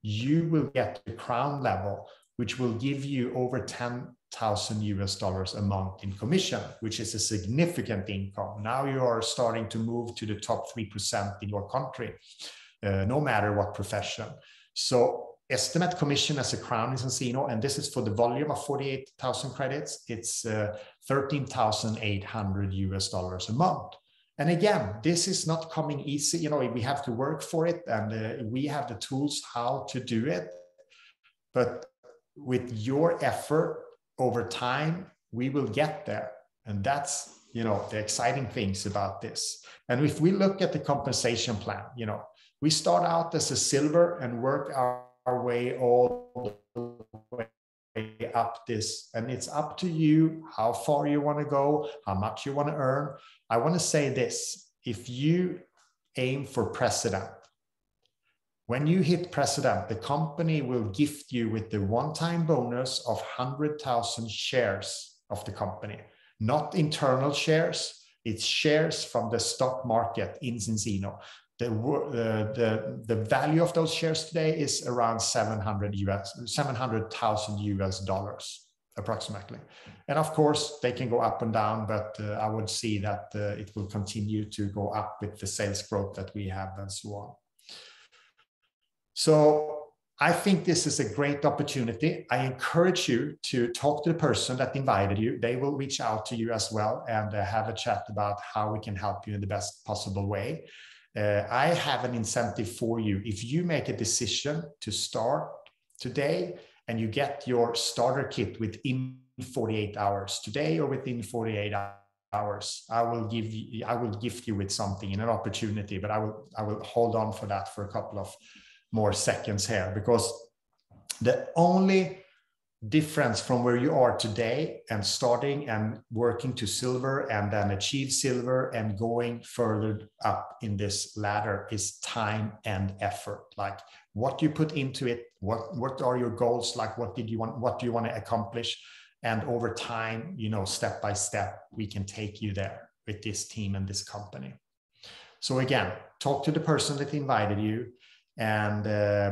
you will get to the crown level, which will give you over $10,000 a month in commission, which is a significant income. Now you are starting to move to the top 3% in your country, no matter what profession. So estimate commission as a crown in Zinzino, and this is for the volume of 48,000 credits. It's $13,800 a month. And again, this is not coming easy. We have to work for it, and we have the tools how to do it. But with your effort over time, we will get there. And that's, the exciting things about this. And if we look at the compensation plan, we start out as a silver and work our way all the way up this. And it's up to you how far you want to go, how much you want to earn. I want to say this: if you aim for president, when you hit president, the company will gift you with the one-time bonus of 100,000 shares of the company, not internal shares. It's shares from the stock market in Zinzino. The value of those shares today is around $700,000 approximately. And of course, they can go up and down, but I would see that it will continue to go up with the sales growth that we have and so on. So I think this is a great opportunity. I encourage you to talk to the person that invited you. They will reach out to you as well and have a chat about how we can help you in the best possible way. I have an incentive for you. If you make a decision to start today and you get your starter kit within 48 hours today or within 48 hours, I will gift you with something in an opportunity, but I will hold on for that for a couple of more seconds here, because the only difference from where you are today and starting and working to silver and then achieve silver and going further up in this ladder is time and effort. Like what you put into it, what are your goals, like what do you want to accomplish, and over time, you know, step by step, we can take you there with this team and this company. So again, talk to the person that invited you. And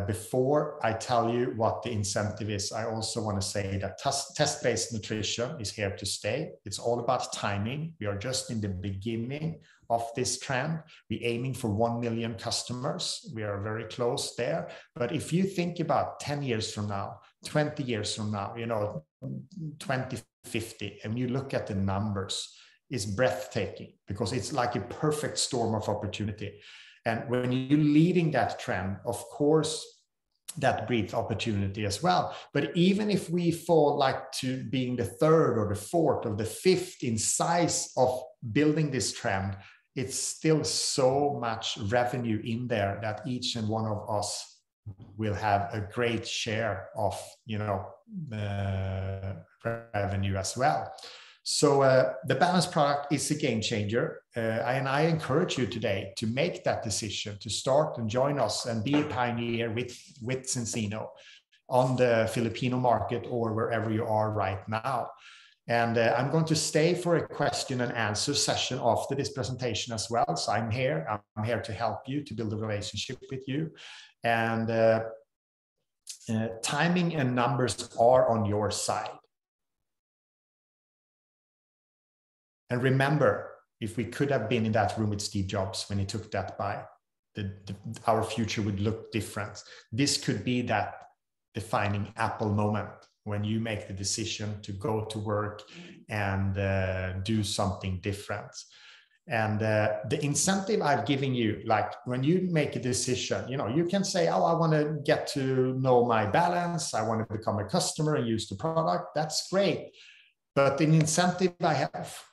before I tell you what the incentive is, I also want to say that test-based nutrition is here to stay. It's all about timing. We are just in the beginning of this trend. We're aiming for 1 million customers. We are very close there. But if you think about 10 years from now, 20 years from now, you know, 2050, and you look at the numbers, it's breathtaking because it's like a perfect storm of opportunity. And when you're leading that trend, of course, that breeds opportunity as well. But even if we fall like to being the third or the fourth or the fifth in size of building this trend, it's still so much revenue in there that each and one of us will have a great share of, you know, revenue as well. So the balanced product is a game changer. And I encourage you today to make that decision to start and join us and be a pioneer with Zinzino on the Filipino market or wherever you are right now. And I'm going to stay for a question and answer session after this presentation as well. So I'm here to help you, to build a relationship with you. And timing and numbers are on your side. And remember, if we could have been in that room with Steve Jobs when he took that buy, our future would look different. This could be that defining Apple moment when you make the decision to go to work and do something different. And the incentive I've given you, like when you make a decision, you know, you can say, oh, I want to get to know my balance. I want to become a customer and use the product. That's great. But the incentive I have,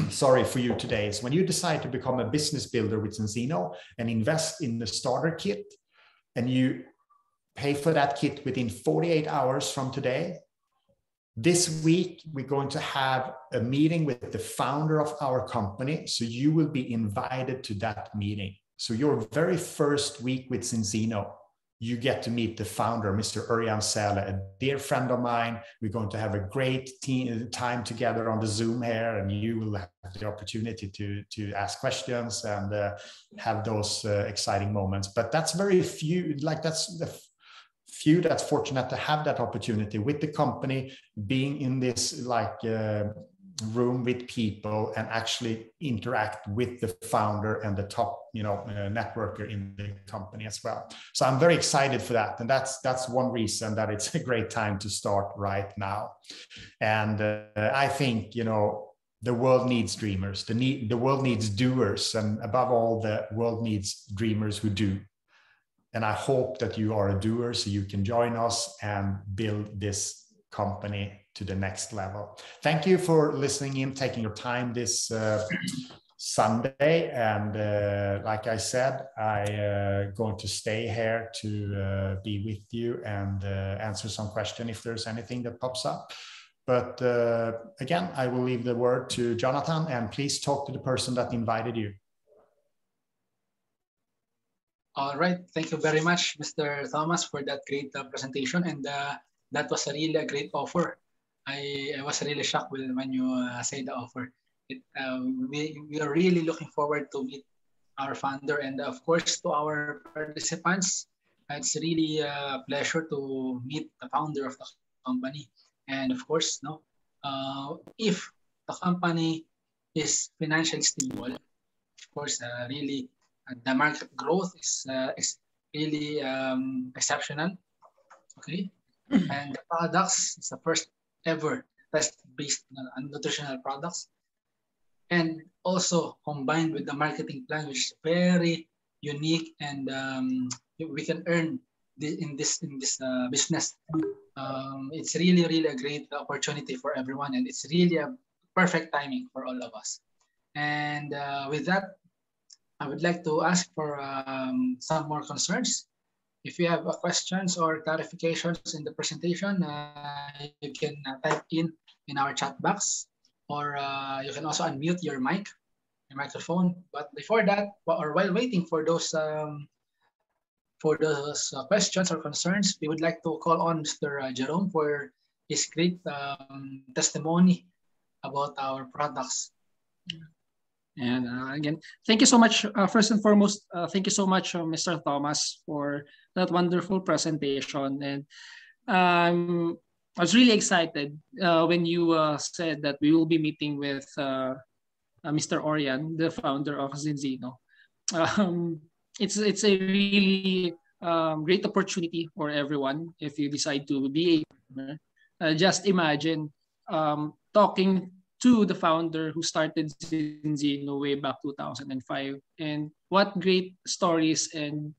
sorry, for you today is when you decide to become a business builder with Zinzino and invest in the starter kit, and you pay for that kit within 48 hours from today. This week, we're going to have a meeting with the founder of our company. So you will be invited to that meeting. So your very first week with Zinzino, you get to meet the founder, Mr. Örjan Säle, a dear friend of mine. We're going to have a great time together on the Zoom here, and you will have the opportunity to ask questions and have those exciting moments. But that's very few, like that's the few that's fortunate to have that opportunity with the company, being in this like room with people and actually interact with the founder and the top, you know, networker in the company as well. So I'm very excited for that. And that's one reason that it's a great time to start right now. And I think, you know, the world needs dreamers. The world needs doers. And above all, the world needs dreamers who do. And I hope that you are a doer so you can join us and build this company to the next level. Thank you for listening in, taking your time this Sunday. And like I said, I'm going to stay here to be with you and answer some questions if there's anything that pops up. But again, I will leave the word to Jonathan, and please talk to the person that invited you. All right. Thank you very much, Mr. Thomas, for that great presentation. And that was really a great offer. I was really shocked when you said the offer. We are really looking forward to meet our founder, and of course to our participants. It's really a pleasure to meet the founder of the company. And of course, if the company is financially stable, of course, really the market growth is really exceptional. Okay, and the products is the first ever test-based nutritional products, and also combined with the marketing plan, which is very unique, and we can earn in this business. It's really a great opportunity for everyone, and it's really a perfect timing for all of us. And with that, I would like to ask for some more concerns. If you have questions or clarifications in the presentation, you can type in our chat box, or you can also unmute your microphone. But before that, or while waiting for those questions or concerns, we would like to call on Mr. Jerome for his great testimony about our products. And again, thank you so much. First and foremost, thank you so much, Mr. Thomas, for that wonderful presentation. And I was really excited when you said that we will be meeting with Mr. Orian, the founder of Zinzino. It's a really great opportunity for everyone if you decide to be a partner. Just imagine talking to the founder who started Zinzino way back 2005, and what great stories and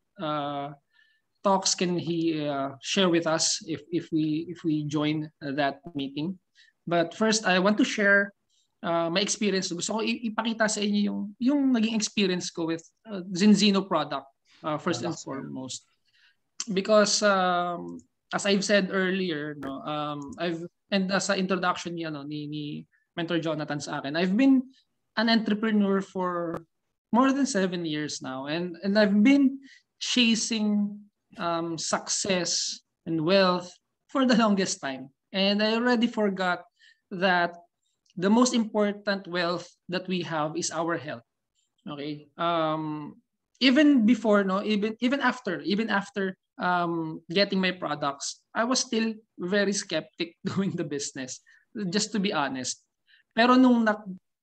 talks can he share with us if we join that meeting. But first, I want to share my experience. Gusto ko ipakita sa inyo yung naging experience ko with Zinzino product first and foremost, because as I've said earlier, no, and sa introduction niya, no, ni Mentor Jonathan sa akin, I've been an entrepreneur for more than 7 years now, and I've been chasing success and wealth for the longest time, and I already forgot that the most important wealth that we have is our health. Okay, even before, no, even after getting my products, I was still very skeptic doing the business, just to be honest. Pero nung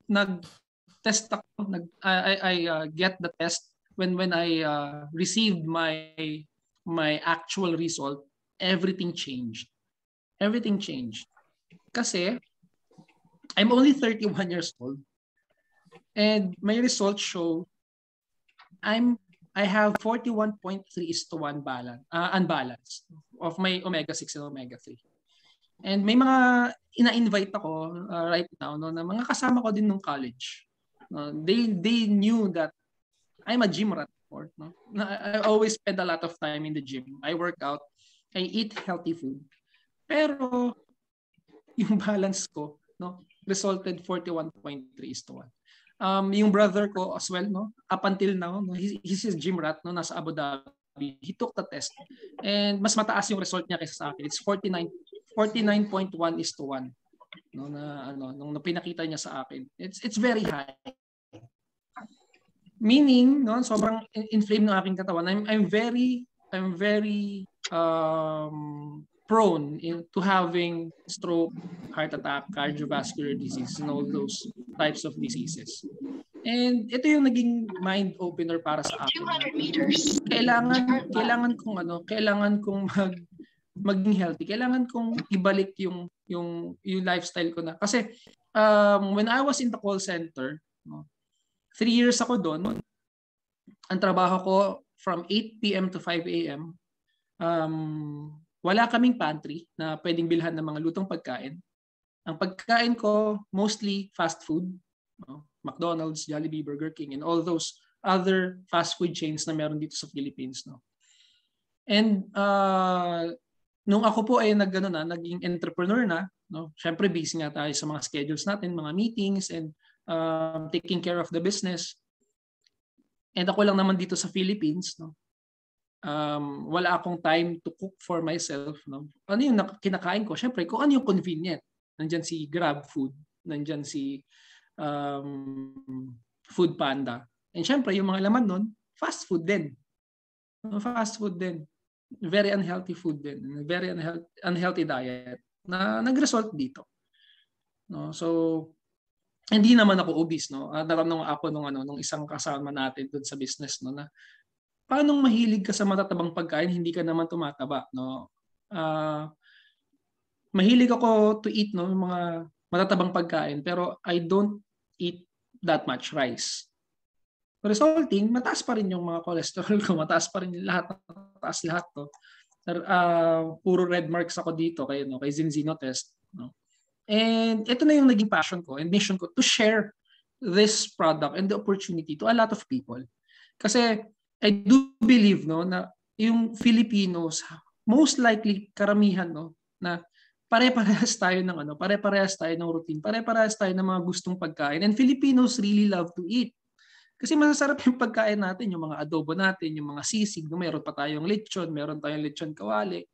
nag-test ako, I get the test when I received my actual result, everything changed. Everything changed. Kasi I'm only 31 years old, and my results show I have 41.3:1 unbalance of my omega-6 and omega-3. And may mga ina-invite ako right now, no, na mga kasama ko din nung college. They knew that I'm a gym rat. No? I always spend a lot of time in the gym. I work out. I eat healthy food. Pero yung balance ko, no, resulted 41.3:1. Yung brother ko as well, no, up until now, no, he's a gym rat, no, nasa Abu Dhabi. He took the test, and mas mataas yung result niya kaysa sa akin. It's 49.1:1, no, na nung pinakita niya sa akin. It's very high. Meaning, no, sobrang inflamed ng aking katawan. I'm very prone to having stroke, heart attack, cardiovascular disease, and all those types of diseases. And ito yung naging mind opener para sa akin. 200 meters. Kailangan kong maging healthy. Kailangan kong ibalik yung lifestyle ko na. Kasi when I was in the call center, no, 3 years ako doon. Ang trabaho ko from 8 p.m. to 5 a.m. Wala kaming pantry na pwedeng bilhan ng mga lutong pagkain. Ang pagkain ko mostly fast food, no? McDonald's, Jollibee, Burger King, and all those other fast food chains na meron dito sa Philippines, no. And nung ako po ay naging entrepreneur na, no. Syempre busy nga tayo sa mga schedules natin, mga meetings, and taking care of the business. And ako lang naman dito sa Philippines, no. Wala akong time to cook for myself, no. Ano yung kinakain ko? Syempre, kung ano yung convenient. Nandyan si Grab Food, nandyan si Food Panda. And syempre, yung mga laman nun, fast food din. Fast food din. Very unhealthy food din. Very unhealthy diet na nag-result dito. No? So, hindi naman ako obese, no. Natanong ako nung isang kasama natin doon sa business, no, na paano mahilig ka sa matatabang pagkain, hindi ka naman tumataba, no. Mahilig ako to eat, no, yung mga matatabang pagkain, pero I don't eat that much rice. Resulting, mataas pa rin yung mga cholesterol ko, mataas pa rin lahat to. Puro red marks ako dito kay Zinzino test, no. And ito na yung naging passion ko and mission ko to share this product and the opportunity to a lot of people. Kasi I do believe, no, na yung Filipinos, most likely karamihan, no, na pare-parehas tayo ng pare-parehas tayo ng routine, pare-parehas tayo ng mga gustong pagkain. And Filipinos really love to eat. Kasi masasarap yung pagkain natin, yung mga adobo natin, yung mga sisig, no? Meron pa tayong lechon, meron tayong lechon kawali.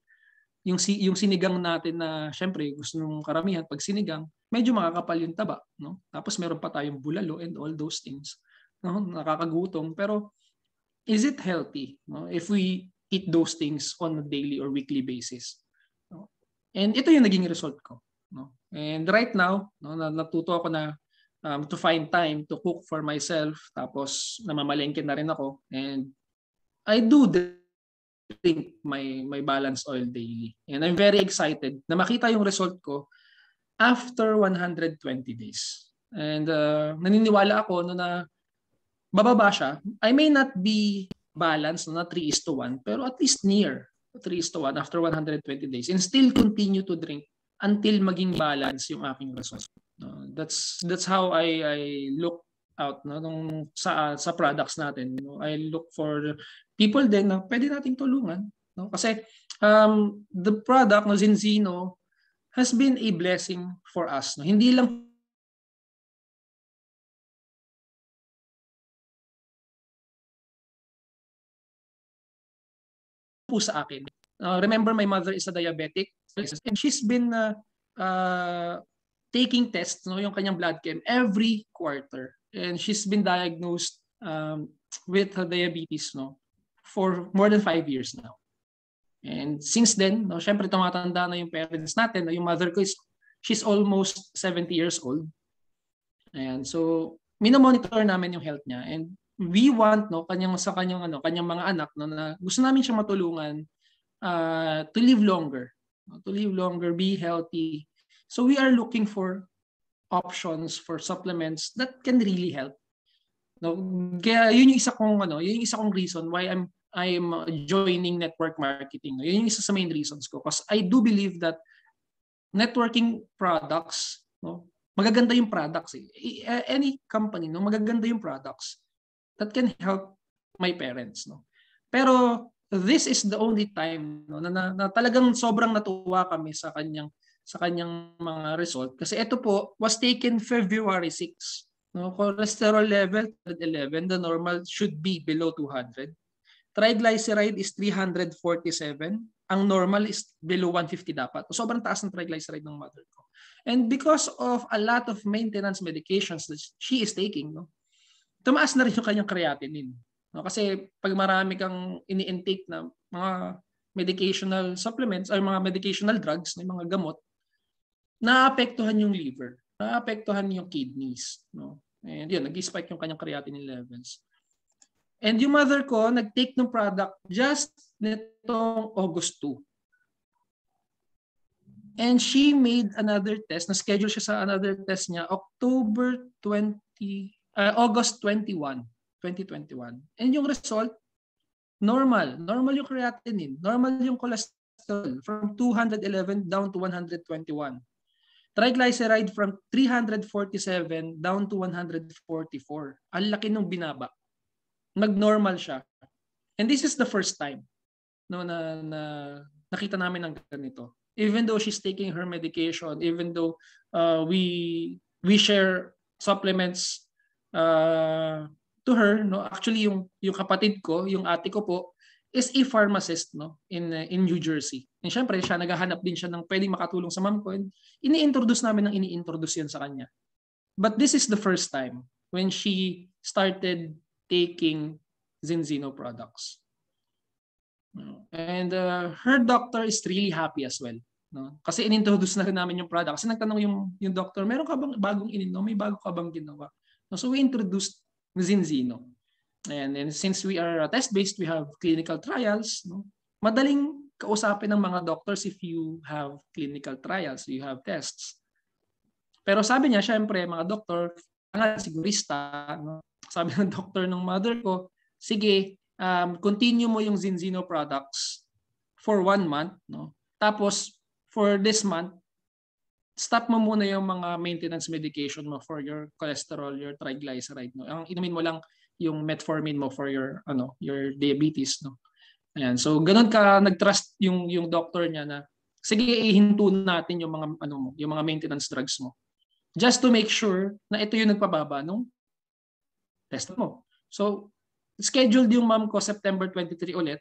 Yung sinigang natin na syempre gusto ng karamihan pag sinigang, medyo makakapal yung taba, no? Tapos meron pa tayong bulalo and all those things. No? Nakakagutom, pero is it healthy, no? If we eat those things on a daily or weekly basis? No? And ito yung naging result ko, no? And right now, no, natuto ako na to find time to cook for myself, tapos namamalengke na rin ako, and I do drink my balanced oil daily. And I'm very excited na makita yung result ko after 120 days. And naniniwala ako na bababa siya. I may not be balanced, na 3:1, pero at least near 3:1 after 120 days, and still continue to drink until maging balance yung aking result. That's how I look out, no, nung sa products natin. No? I look for people din na pwede nating tulungan, no? Kasi the product no Zinzino has been a blessing for us, no? Hindi lang po sa akin. Remember, my mother is a diabetic, and she's been taking tests, no, yung kanyang blood chem every quarter, and she's been diagnosed with diabetes, no, for more than 5 years now. And since then, no, syempre tumatanda na yung parents natin. Yung mother ko she's almost 70 years old. And so minomonitor namin yung health niya, and we want, no, kanyang mga anak, no, na gusto namin siyang matulungan to live longer, be healthy. So we are looking for options for supplements that can really help. No, kaya yun yung isa kong reason why I'm joining network marketing. Yun yung isa sa main reasons ko, because I do believe that networking products, no, magaganda yung products. Any company, no, magaganda yung products that can help my parents, no. Pero this is the only time, no, na talagang sobrang natuwa kami sa kanyang mga result, kasi ito po was taken February 6. No, cholesterol level 11, the normal should be below 200. Triglyceride is 347. Ang normal is below 150 dapat. Sobrang taas ng triglyceride ng mother ko. And because of a lot of maintenance medications that she is taking, no, tumaas na rin yung kanyang creatinine. No, kasi pag marami kang ini-intake na mga medicational supplements or mga medicational drugs, na mga gamot, naapektuhan yung liver, naapektuhan yung kidneys, no? And yun, nag-spike yung kanyang creatinine levels. And yung mother ko, nag-take ng product just nitong August 2. And she made another test, na-schedule siya sa another test niya, August 21, 2021. And yung result, normal yung creatinine, normal yung cholesterol from 211 down to 121. Triglyceride from 347 down to 144. Ang laki nung binaba. Nag-normal siya. And this is the first time, no, na nakita namin ng ganito. Even though she's taking her medication, even though we share supplements to her, no. Actually yung kapatid ko, yung ate ko po, is a pharmacist, no, in New Jersey. And syempre siya naghahanap din siya ng pwedeng makatulong sa mom ko, and ini-introduce namin ng ini-introduce yun sa kanya. But this is the first time when she started taking Zinzino products. And her doctor is really happy as well, no? Kasi in-introduce na rin namin yung product. Kasi nagtanong yung doctor, meron ka bang bagong ininom? May bago ka bang ginawa? No, so we introduced Zinzino. And since we are test-based, we have clinical trials, no? Madaling kausapin ng mga doctors if you have clinical trials, you have tests. Pero sabi niya, syempre, mga doctor, sigurista, no? Sabi ng doctor ng mother ko, sige, continue mo yung Zinzino products for 1 month, no? Tapos, for this month, stop mo muna yung mga maintenance medication mo for your cholesterol, your triglyceride, no? Ang inumin mo lang yung metformin mo for your diabetes, no. Ayan. So ganun ka nag-trust yung doctor niya na sige ihinto natin yung mga yung mga maintenance drugs mo. Just to make sure na ito yung nagpababa nung test mo. So scheduled yung mom ko September 23 ulit,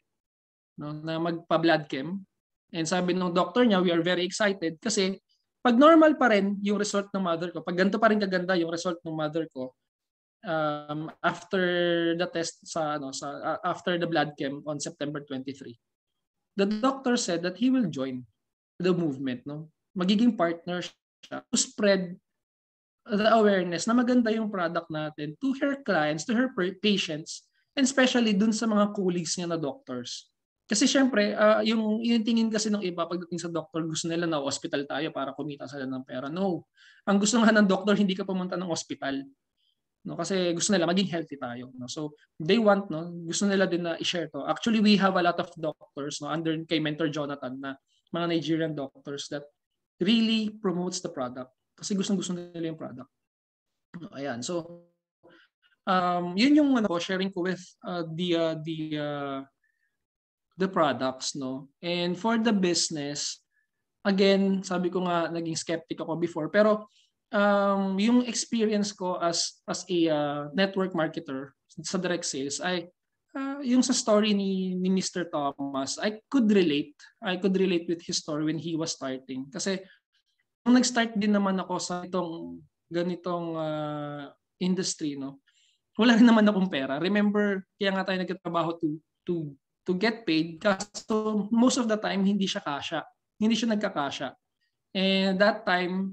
no, na magpa-blood chem. And sabi ng doctor niya, we are very excited kasi pag normal pa rin yung result ng mother ko, pag ganito pa rin kaganda yung result ng mother ko, after the test after the blood chem on September 23, the doctor said that he will join the movement, no? Magiging partner siya to spread the awareness na maganda yung product natin to her clients, to her patients, and especially dun sa mga colleagues niya na doctors. Kasi syempre, yung tingin kasi ng iba pagdating sa doctor, gusto nila na hospital tayo para kumita sila ng pera. No. Ang gusto nga ng doctor, hindi ka pumunta ng hospital. No, kasi gusto nila maging healthy tayo, no. So they want, no, gusto nila din na i-share to. Actually, we have a lot of doctors, no, under kay Mentor Jonathan, na mga Nigerian doctors that really promotes the product kasi gusto nila yung product. Ayan. So yun yung sharing ko with the products, no. And for the business, again, sabi ko nga naging skeptic ako before, pero yung experience ko as a network marketer sa direct sales ay yung sa story ni Mr. Thomas, I could relate with his story when he was starting. Kasi nung nag-start din naman ako sa ganitong industry, no, wala rin naman akong pera. Remember, kaya nga tayo nagtatrabaho to get paid kasi most of the time hindi siya nagkakasya. And that time,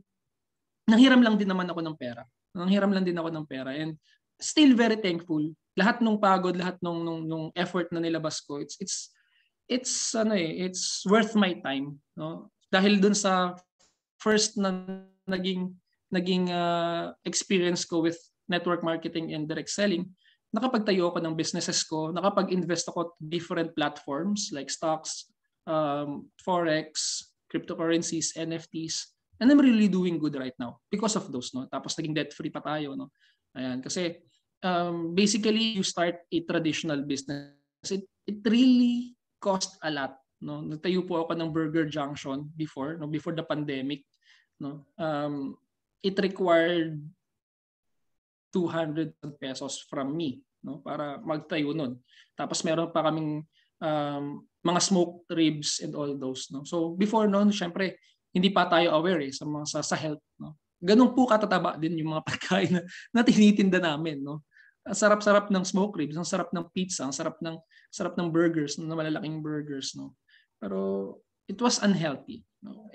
nanghiram lang din naman ako ng pera. And still very thankful. Lahat ng pagod, lahat nung effort na nilabas ko, it's worth my time, no? Dahil dun sa first na naging experience ko with network marketing and direct selling, nakapagtayo ako ng businesses ko, nakapag-invest ako to different platforms like stocks, forex, cryptocurrencies, NFTs. And I'm really doing good right now because of those, no. Tapos naging debt-free pa tayo, no. Ayan, kasi basically you start a traditional business. It really cost a lot, no. Nagtayo po ako ng Burger Junction before the pandemic, no. It required 200 pesos from me, no, para magtayo nun. Tapos meron pa kaming mga smoked ribs and all those, no. So before noon, syempre hindi pa tayo aware sa health, no. Ganun po katataba din yung mga pagkain na tinitinda namin, no. Ang sarap-sarap ng smoked ribs, ang sarap ng pizza, ang sarap ng burgers, ng malalaking burgers, no. Pero it was unhealthy, no.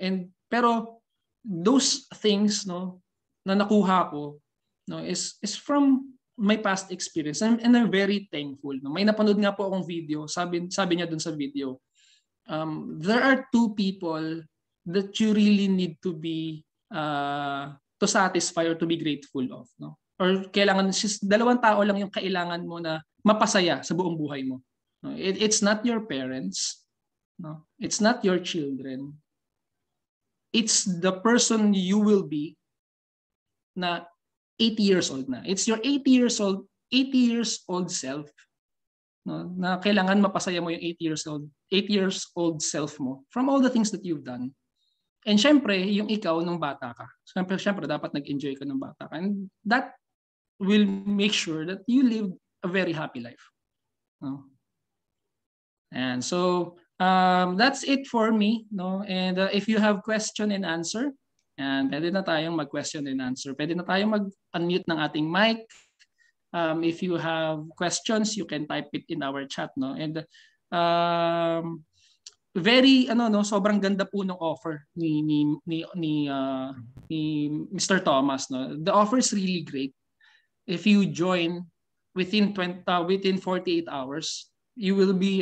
Pero those things, no, na nakuha ko, no, is from my past experience, and I'm very thankful, no. May napanood nga po akong video, sabi niya dun sa video, there are two people that you really need to be to satisfy or to be grateful of, no? Or kailangan, dalawang tao lang yung kailangan mo na mapasaya sa buong buhay mo, no? It's not your parents, no? It's not your children. It's the person you will be na 80 years old na. It's your 80 years old self, no, na kailangan mapasaya mo yung 8 years old self mo from all the things that you've done. And syempre, yung ikaw nung bata ka. Syempre dapat nag-enjoy ka ng bata ka. And that will make sure that you live a very happy life. No? And so that's it for me, no? And if you have question and answer, and pwede na tayong mag-question and answer. Pwede na tayong mag-unmute ng ating mic. If you have questions, you can type it in our chat, no? And very sobrang ganda po ng offer ni Mr. Thomas, no. The offer is really great. If you join within 48 hours, you will be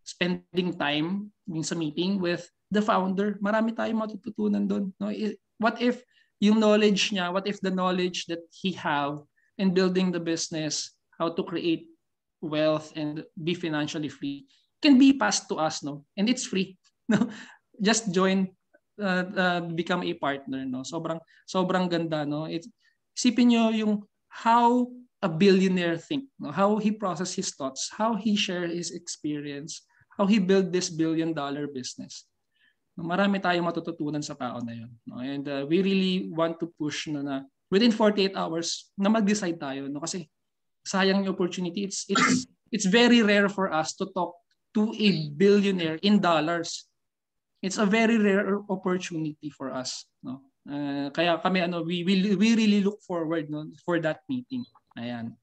spending time sa meeting with the founder. Marami tayong matututunan doon, no. What if yung knowledge niya, what if the knowledge that he have in building the business, how to create wealth and be financially free, can be passed to us, no? And it's free, no? Just join, become a partner, no? Sobrang ganda, no? Isipin nyo yung how a billionaire think, no? How he process his thoughts, how he share his experience, how he build this billion-dollar business. Marami tayong matututunan sa tao na yun. No? And we really want to push na within 48 hours na mag-decide tayo. No? Kasi sayang yung opportunity. It's very rare for us to talk to a billionaire in dollars. It's a very rare opportunity for us. No? Kaya kami, we really look forward, no, for that meeting. Ayan.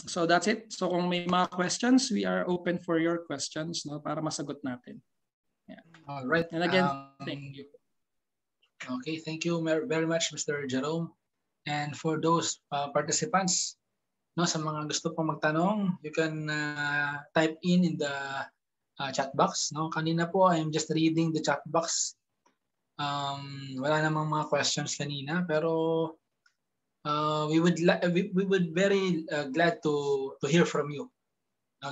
So that's it. So kung may mga questions, we are open for your questions, no, para masagot natin. Yeah. All right. And again, thank you. Okay, thank you very much, Mr. Jerome. And for those participants, no, sa mga gusto pong magtanong, you can type in the chat box. No, kanina po I'm just reading the chat box. Wala namang mga questions kanina, pero we would very glad to hear from you,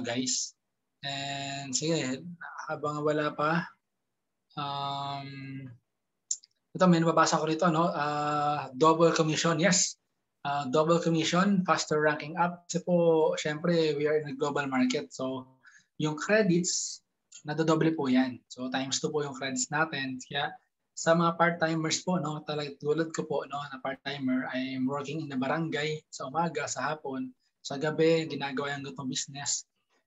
guys. And sige, habang wala pa, ito may nababasa ko rito, no? Double commission, yes. Double commission, faster ranking up. Kasi po, syempre, we are in a global market. So, yung credits, nadodoble po yan. So, times 2 po yung credits natin. Kaya, sa mga part-timers po, no, tulad ko po, no, na part-timer, I'm working in the barangay sa umaga, sa hapon, sa gabi, ginagawa yung gutong business.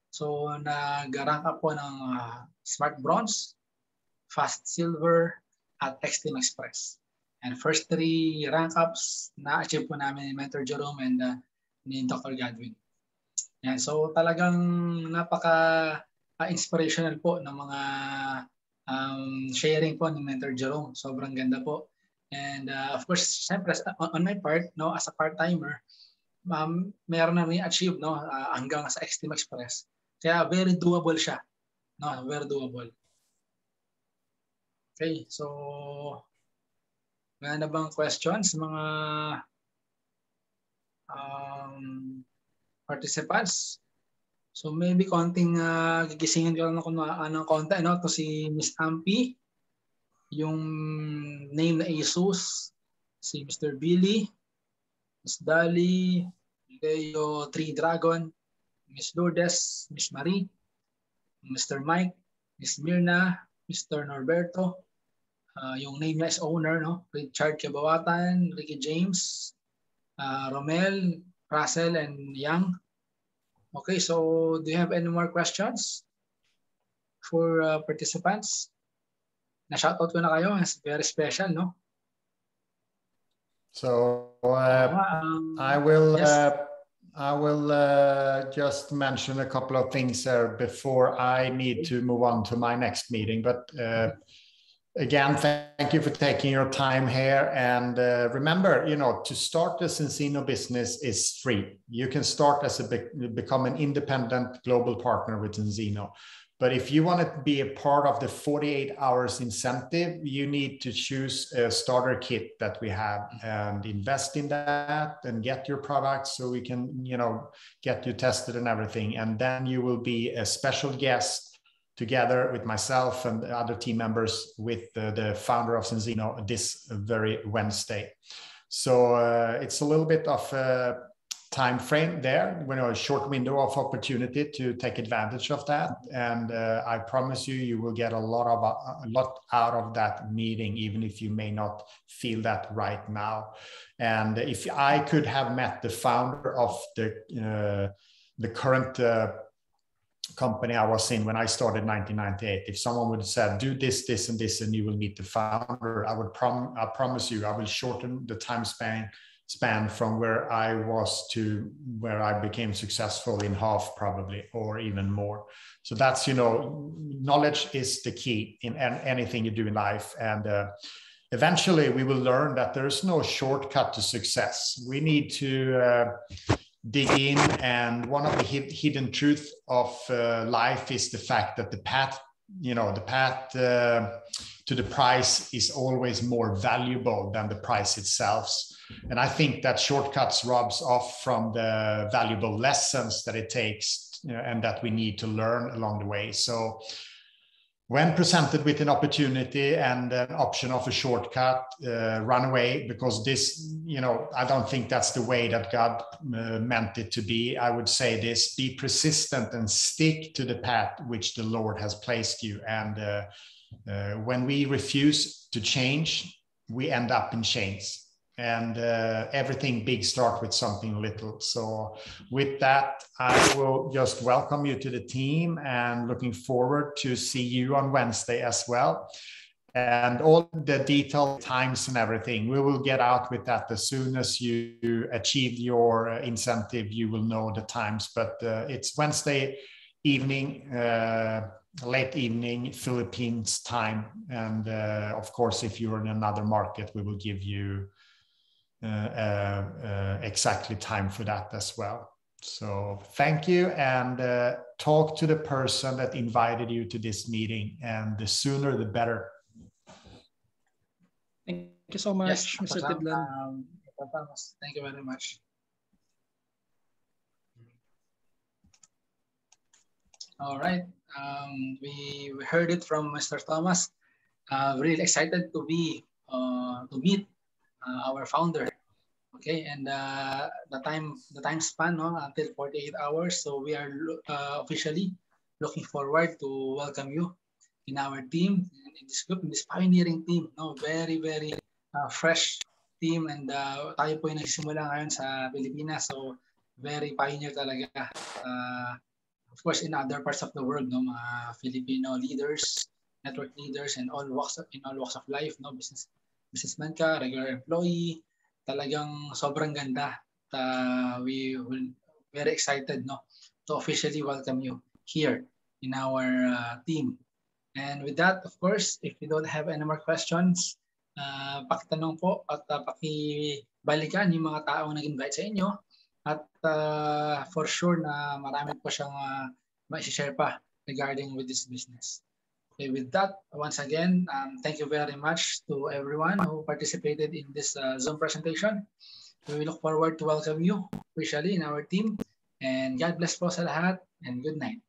So, nag-rank up po ng Smart Bronze, Fast Silver, at Extreme Express. And first 3 rank ups na-achieve po namin ni Mentor Jerome and ni Dr. Godwin. Yan, so, talagang napaka-inspirational po ng mga sharing po ni Mentor Jerome. Sobrang ganda po. And of course, siyempre, on my part, no, as a part-timer, meron na rin achieve, no, hanggang sa Extreme Express. Kaya very doable siya. No, very doable. Okay, so wala na bang questions mga participants? So maybe konting gigisingin ko lang ng konti, no, to si Miss Ampi, yung name na Jesus, si Mr. Billy, Miss Dali, Leo 3 Dragon, Miss Lourdes, Miss Marie, Mr. Mike, Miss Mirna, Mr. Norberto, yung name niya is owner, no, Richard Kabawatan, Ricky James, Romel, Russell, and Young. Okay, so do you have any more questions for participants? Na-shoutout ko na kayo. It's very special, no? So I will just mention a couple of things there before I need to move on to my next meeting. But again, thank you for taking your time here. And remember, you know, to start the Zinzino business is free. You can start as become an independent global partner with Zinzino. But if you want to be a part of the 48 hours incentive, you need to choose a starter kit that we have and invest in that and get your products so we can, you know, get you tested and everything. And then you will be a special guest together with myself and other team members with the founder of Zinzino this very Wednesday. So it's a little bit of a time frame there, you know, a short window of opportunity to take advantage of that. And I promise you, you will get a lot out of that meeting, even if you may not feel that right now. And if I could have met the founder of the current company I was in when I started in 1998, if someone would have said, do this, this, and this, and you will meet the founder, I promise you, I will shorten the time span from where I was to where I became successful in half, probably, or even more. So that's, you know, knowledge is the key in anything you do in life. And eventually we will learn that there's no shortcut to success. We need to dig in, and one of the hidden truths of life is the fact that the path to the prize is always more valuable than the prize itself. And I think that shortcuts robs off from the valuable lessons that it takes, and that we need to learn along the way. So when presented with an opportunity and an option of a shortcut, run away, because this, I don't think that's the way that God meant it to be. I would say this: be persistent and stick to the path which the Lord has placed you. And when we refuse to change, we end up in chains. And everything big starts with something little. So with that, I will just welcome you to the team and looking forward to see you on Wednesday as well. And all the detailed times and everything, we will get out with that as soon as you achieve your incentive. You will know the times, but it's Wednesday evening, late evening, Philippines time. And of course, if you're in another market, we will give you exactly time for that as well. So thank you, and talk to the person that invited you to this meeting, and the sooner the better. Thank you so much, yes, Mr. Tidlund. Thank you very much. All right, we heard it from Mr. Thomas. Really excited to be to meet our founder. Okay, and the time span, until 48 hours. So we are officially looking forward to welcome you in our team, in this group, in this pioneering team. Very, very fresh team, and tayo po yung nagsimula ngayon sa Pilipinas. So very pioneer talaga. Of course, in other parts of the world, mga Filipino leaders, network leaders, and in all walks of life, businessman ka, regular employee. Talagang sobrang ganda. We will very excited to officially welcome you here in our team. And with that, of course, if you don't have any more questions, pakitanong po at pakibalikan yung mga taong nag-invite sa inyo. At for sure na marami po siyang ma-share pa regarding with this business. Okay, with that, once again, thank you very much to everyone who participated in this Zoom presentation. We look forward to welcome you officially in our team. And God bless po sa lahat, and good night.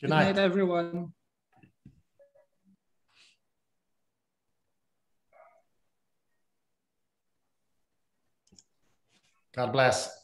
Good night, everyone. God bless.